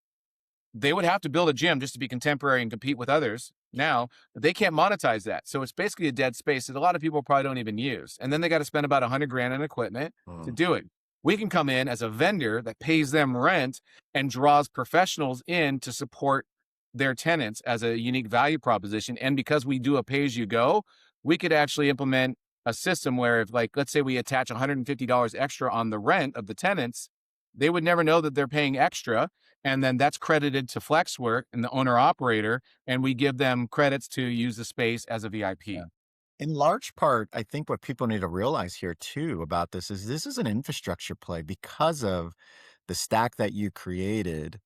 Speaker 2: They would have to build a gym just to be contemporary and compete with others now, but they can't monetize that. So it's basically a dead space that a lot of people probably don't even use. And then they got to spend about 100 grand in equipment to
Speaker 1: Mm,
Speaker 2: do it. We can come in as a vendor that pays them rent and draws professionals in to support their tenants as a unique value proposition. And because we do a pay as you go, we could actually implement a system where, if, like, let's say we attach $150 extra on the rent of the tenants, they would never know that they're paying extra, and then that's credited to FlexWork and the owner operator, and we give them credits to use the space as a
Speaker 1: yeah.
Speaker 2: VIP.
Speaker 1: In large part, I think what people need to realize here too about this is an infrastructure play because of the stack that you created.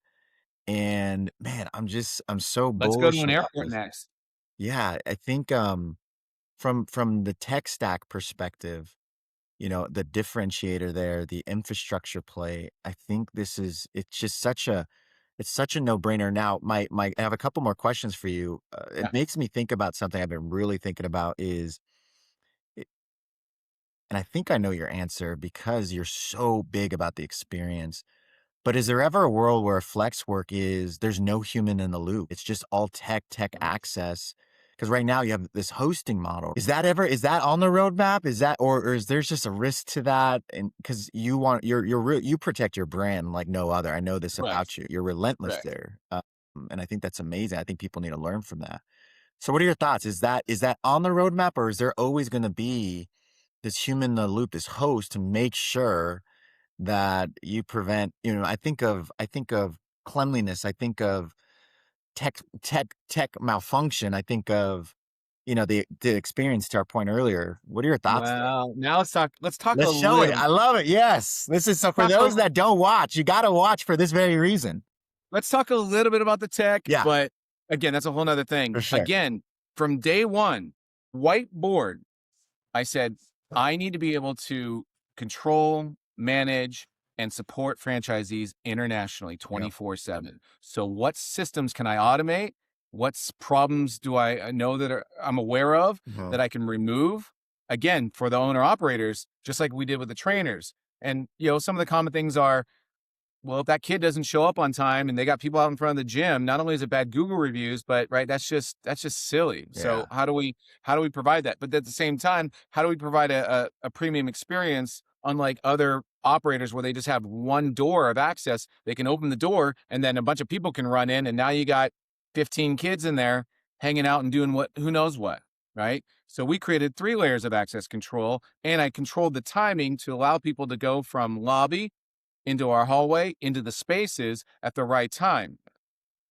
Speaker 1: And man, I'm so
Speaker 2: Let's go to
Speaker 1: bullish
Speaker 2: an
Speaker 1: about
Speaker 2: airport
Speaker 1: this.
Speaker 2: next.
Speaker 1: Yeah, I think from the tech stack perspective, the differentiator there, the infrastructure play, I think it's just such It's such a no-brainer. Now, I have a couple more questions for you. It
Speaker 2: Yeah.
Speaker 1: makes me think about something I've been really thinking about is, I and I think I know your answer because you're so big about the experience. But is there ever a world where flex work is there's no human in the loop? It's just all tech access. Because right now you have this hosting model. Is that on the roadmap? Is that or is there just a risk to that? And because you protect your brand like no other. I know this
Speaker 2: Correct.
Speaker 1: about you. You're relentless
Speaker 2: Correct.
Speaker 1: there. And I think that's amazing. I think people need to learn from that. So what are your thoughts? Is that on the roadmap, or is there always going to be this human in the loop, this host to make sure that you prevent, I think of cleanliness, I think of tech malfunction, I think of, the experience to our point earlier. What are your thoughts there?
Speaker 2: Well, now let's talk a
Speaker 1: Let's show it.
Speaker 2: little
Speaker 1: I love it. Yes. This is so for
Speaker 2: talk a
Speaker 1: those that don't watch, you gotta watch for this very reason.
Speaker 2: let's talk a little bit about the tech,
Speaker 1: Yeah,
Speaker 2: but again, that's a whole nother
Speaker 1: for
Speaker 2: thing.
Speaker 1: sure.
Speaker 2: Again, from day one, whiteboard, I said, I need to be able to control, manage, and support franchisees internationally
Speaker 1: Yep.
Speaker 2: 24/7. So what systems can I automate? Problems do I know that I'm aware of
Speaker 1: Mhm.
Speaker 2: that I can remove? Again, for the owner operators, just like we did with the trainers. And some of the common things are, well, if that kid doesn't show up on time and they got people out in front of the gym, not only is it bad Google reviews, but right, that's just silly. So
Speaker 1: Yeah.
Speaker 2: how do we provide that? But at the same time, how do we provide a premium experience unlike other operators where they just have one door of access? They can open the door and then a bunch of people can run in, and now you got 15 kids in there hanging out and doing what who knows what, right? So we created 3 layers of access control, and I controlled the timing to allow people to go from lobby into our hallway, into the spaces at the right time.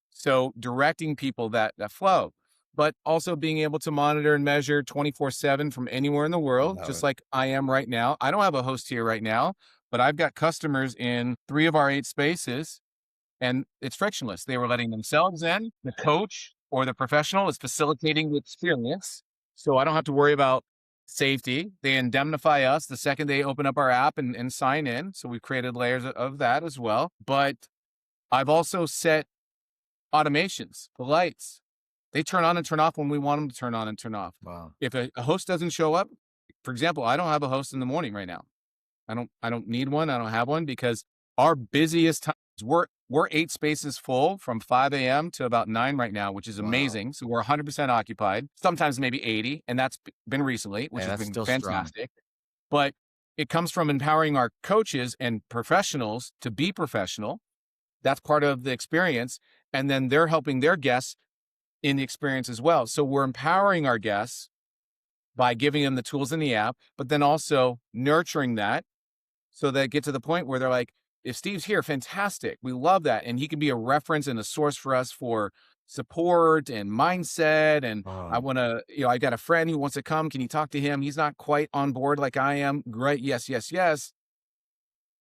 Speaker 2: So directing people that flow, but also being able to monitor and measure 24/7 from anywhere in the
Speaker 1: I
Speaker 2: world,
Speaker 1: love
Speaker 2: just
Speaker 1: it.
Speaker 2: like I am right now. I don't have a host here right now, but I've got customers in 3 of our 8 spaces, and it's frictionless. They were letting themselves in. The coach or the professional is facilitating the experience. So I don't have to worry about safety. They indemnify us the second they open up our app and sign in. So we've created layers of that as well. But I've also set automations, the lights. They turn on and turn off when we want them to turn on and turn off.
Speaker 1: Wow.
Speaker 2: If a host doesn't show up, for example, I don't have a host in the morning right now. I don't need one. I don't have one because our busiest times we're 8 spaces full from 5 a.m. to about 9 right now, which is
Speaker 1: Wow.
Speaker 2: amazing. So we're 100% occupied. Sometimes maybe 80, and that's been recently, which
Speaker 1: Hey,
Speaker 2: has
Speaker 1: that's
Speaker 2: been
Speaker 1: still strong.
Speaker 2: fantastic. But it comes from empowering our coaches and professionals to be professional. That's part of the experience, and then they're helping their guests in the experience as well. So we're empowering our guests by giving them the tools in the app, but then also nurturing that so they get to the point where they're like, if Steve's here, fantastic. We love that. And he can be a reference and a source for us for support and mindset. And I
Speaker 1: Wow.
Speaker 2: want to, I got a friend who wants to come. Can you talk to him? He's not quite on board like I am. Great. Yes, yes, yes.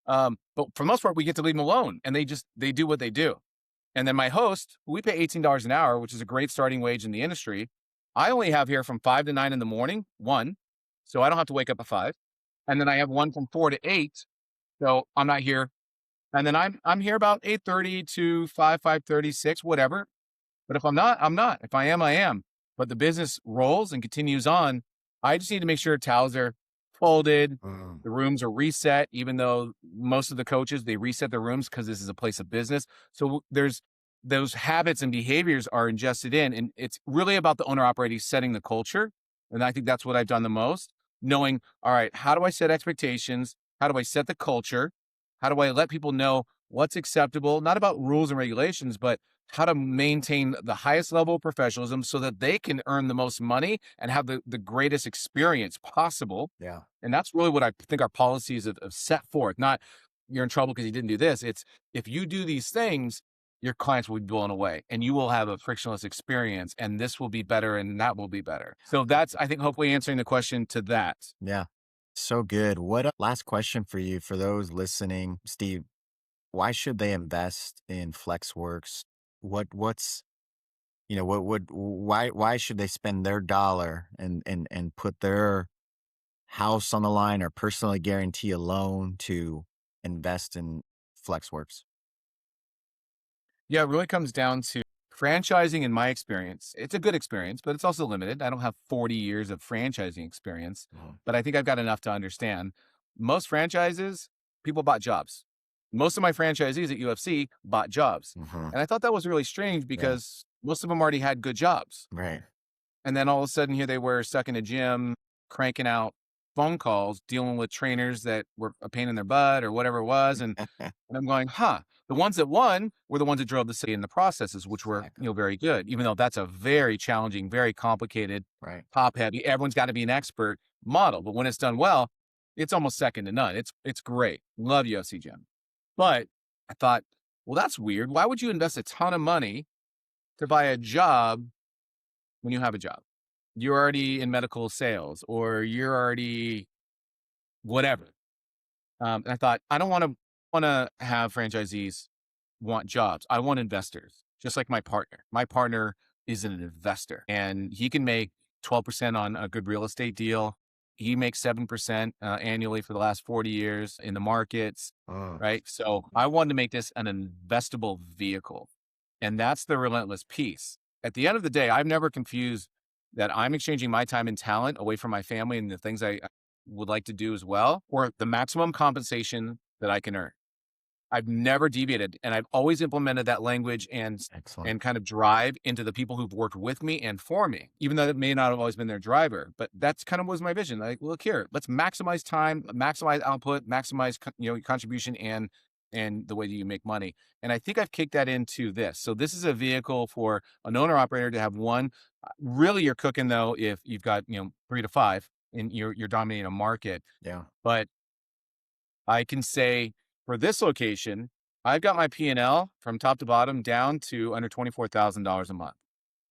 Speaker 2: But for the most part, we get to leave them alone and they do what they do. And then my host, who we pay $18 an hour, which is a great starting wage in the industry, I only have here from 5 to 9 in the morning, one. So I don't have to wake up at 5. And then I have one from 4 to 8. So I'm not here. And then I'm here about 8:30 to 5:30, 6, whatever. But if I'm not, I'm not. If I am, I am. But the business rolls and continues on. I just need to make sure towels are folded,
Speaker 1: Mm.
Speaker 2: the rooms are reset, even though most of the coaches, they reset their rooms because this is a place of business. So there's those habits and behaviors are ingested in. And it's really about the owner operating setting the culture. And I think that's what I've done the most. Knowing, all right, how do I set expectations? How do I set the culture? How do I let people know what's acceptable? Not about rules and regulations, but how to maintain the highest level of professionalism so that they can earn the most money and have the greatest experience possible.
Speaker 1: Yeah.
Speaker 2: And that's really what I think our policies have set forth. Not you're in trouble because you didn't do this. It's if you do these things, your clients will be blown away and you will have a frictionless experience and this will be better and that will be better. So that's, I think, hopefully answering the question to that.
Speaker 1: Yeah. So good. Last question for you for those listening, Steve? Why should they invest in FlexWorks? What's what would why should they spend their dollar and put their house on the line or personally guarantee a loan to invest in FlexWorks?
Speaker 2: Yeah, it really comes down to franchising in my experience. It's a good experience, but it's also limited. I don't have 40 years of franchising experience,
Speaker 1: Mhm.
Speaker 2: but I think I've got enough to understand. Most franchises, people bought jobs. Most of my franchisees at UFC bought jobs.
Speaker 1: Mhm.
Speaker 2: And I thought that was really strange
Speaker 1: Yeah.
Speaker 2: because most of them already had good jobs.
Speaker 1: Right.
Speaker 2: And then all of a sudden, here they were stuck in a gym, cranking out phone calls, dealing with trainers that were a pain in their butt or whatever it was. And I'm going, huh. The ones that won were the ones that drove the city in the processes, which were,
Speaker 1: Exactly.
Speaker 2: very good, even though that's a very challenging, very complicated,
Speaker 1: Right.
Speaker 2: top heavy, everyone's got to be an expert model. But when it's done well, it's almost second to none. It's great. Love UFC gym. But I thought, well, that's weird. Why would you invest a ton of money to buy a job when you have a job? You're already in medical sales or you're already whatever. And I thought, I don't want to have franchisees want jobs. I want investors, just like my partner. My partner is an investor and he can make 12% on a good real estate deal. He makes 7% annually for the last 40 years in the markets,
Speaker 1: Oh,
Speaker 2: right? So I wanted to make this an investable vehicle. And that's the relentless piece. At the end of the day, I've never confused that I'm exchanging my time and talent away from my family and the things I would like to do as well, or the maximum compensation that I can earn. I've never deviated, and I've always implemented that language
Speaker 1: excellent.
Speaker 2: and kind of drive into the people who've worked with me and for me, even though it may not have always been their driver. But that's kind of was my vision. Like, look here, let's maximize time, maximize output, maximize contribution and the way that you make money. And I think I've kicked that into this. So this is a vehicle for an owner operator to have one. Really, you're cooking though if you've got 3 to 5 and you're dominating a market.
Speaker 1: Yeah.
Speaker 2: But I can say for this location, I've got my P&L from top to bottom down to under $24,000 a month.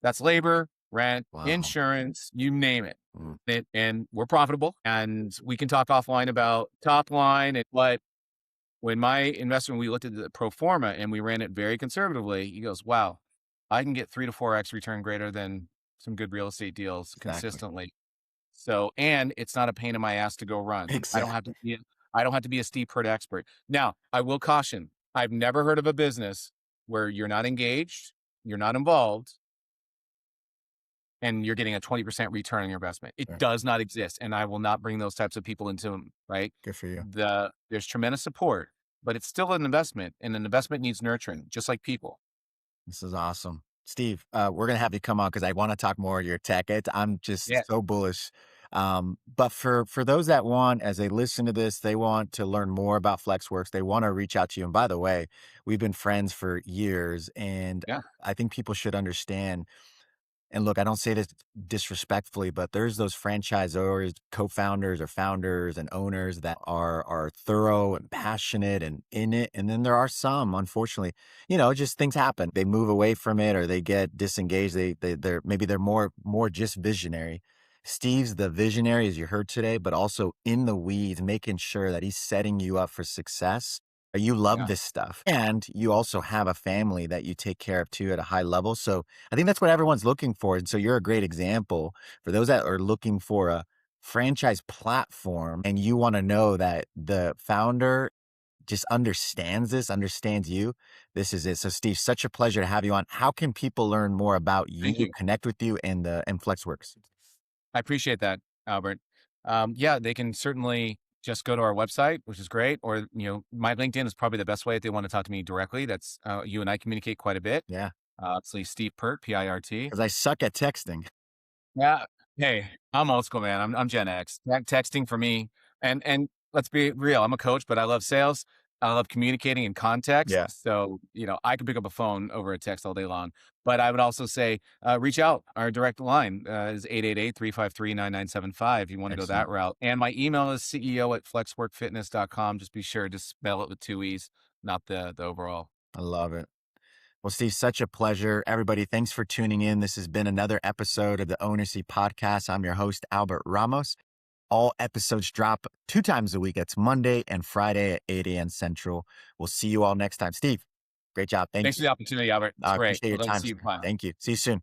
Speaker 2: That's labor, rent,
Speaker 1: Wow.
Speaker 2: insurance, you name it.
Speaker 1: Mm.
Speaker 2: And we're profitable and we can talk offline about top line. But when my investor, when we looked at the pro forma and we ran it very conservatively, he goes, wow, I can get 3 to 4x return greater than some good real estate deals
Speaker 1: Exactly.
Speaker 2: consistently. So, and it's not a pain in my ass to go run.
Speaker 1: Exactly.
Speaker 2: I don't have to be a Steve Pirt expert. Now, I will caution, I've never heard of a business where you're not engaged, you're not involved, and you're getting a 20% return on your investment. It
Speaker 1: Right.
Speaker 2: does not exist. And I will not bring those types of people into them, right?
Speaker 1: Good for you.
Speaker 2: There's tremendous support, but it's still an investment and an investment needs nurturing, just like people.
Speaker 1: This is awesome. Steve, we're gonna have you come on because I want to talk more of your tech. I'm
Speaker 2: Yeah.
Speaker 1: just so bullish. But for those that want, as they listen to this, they want to learn more about FlexWorks. They want to reach out to you. And by the way, we've been friends for years, and
Speaker 2: Yeah.
Speaker 1: I think people should understand. And look, I don't say this disrespectfully, but there's those franchisors, co-founders or founders and owners that are thorough and passionate and in it. And then there are some, unfortunately, just things happen. They move away from it or they get disengaged. They're maybe they're more just visionary. Steve's the visionary, as you heard today, but also in the weeds, making sure that he's setting you up for success. You love
Speaker 2: Yeah.
Speaker 1: this stuff. And you also have a family that you take care of too at a high level. So I think that's what everyone's looking for. And so you're a great example for those that are looking for a franchise platform and you want to know that the founder just understands this, understands you. This is it. So Steve, such a pleasure to have you on. How can people learn more about
Speaker 2: Thank
Speaker 1: you,
Speaker 2: you.
Speaker 1: connect with you and FlexWorks?
Speaker 2: I appreciate that, Albert. Yeah, they can certainly just go to our website, which is great. Or, my LinkedIn is probably the best way if they want to talk to me directly. That's you and I communicate quite a bit.
Speaker 1: Yeah.
Speaker 2: So Steve Pirt, Pirt.
Speaker 1: Because I suck at texting.
Speaker 2: Yeah. Hey, I'm old school, man. I'm Gen X. Texting for me, and let's be real. I'm a coach, but I love sales. I love communicating in context.
Speaker 1: Yeah.
Speaker 2: So I can pick up a phone over a text all day long. But I would also say, reach out. Our direct line is 888-353-9975. If you want to go that
Speaker 1: Excellent.
Speaker 2: route. And my email is ceo@flexworkfitness.com. Just be sure to spell it with 2 E's, not the overall.
Speaker 1: I love it. Well, Steve, such a pleasure. Everybody, thanks for tuning in. This has been another episode of the Ownership Podcast. I'm your host, Albert Ramos. All episodes drop 2 times a week. That's Monday and Friday at 8 a.m. Central. We'll see you all next time. Steve, great job. Thank
Speaker 2: Thanks for
Speaker 1: you.
Speaker 2: the opportunity, Albert. It's
Speaker 1: I
Speaker 2: great.
Speaker 1: appreciate your
Speaker 2: I'd love to
Speaker 1: time.
Speaker 2: see you.
Speaker 1: Thank you. See you soon.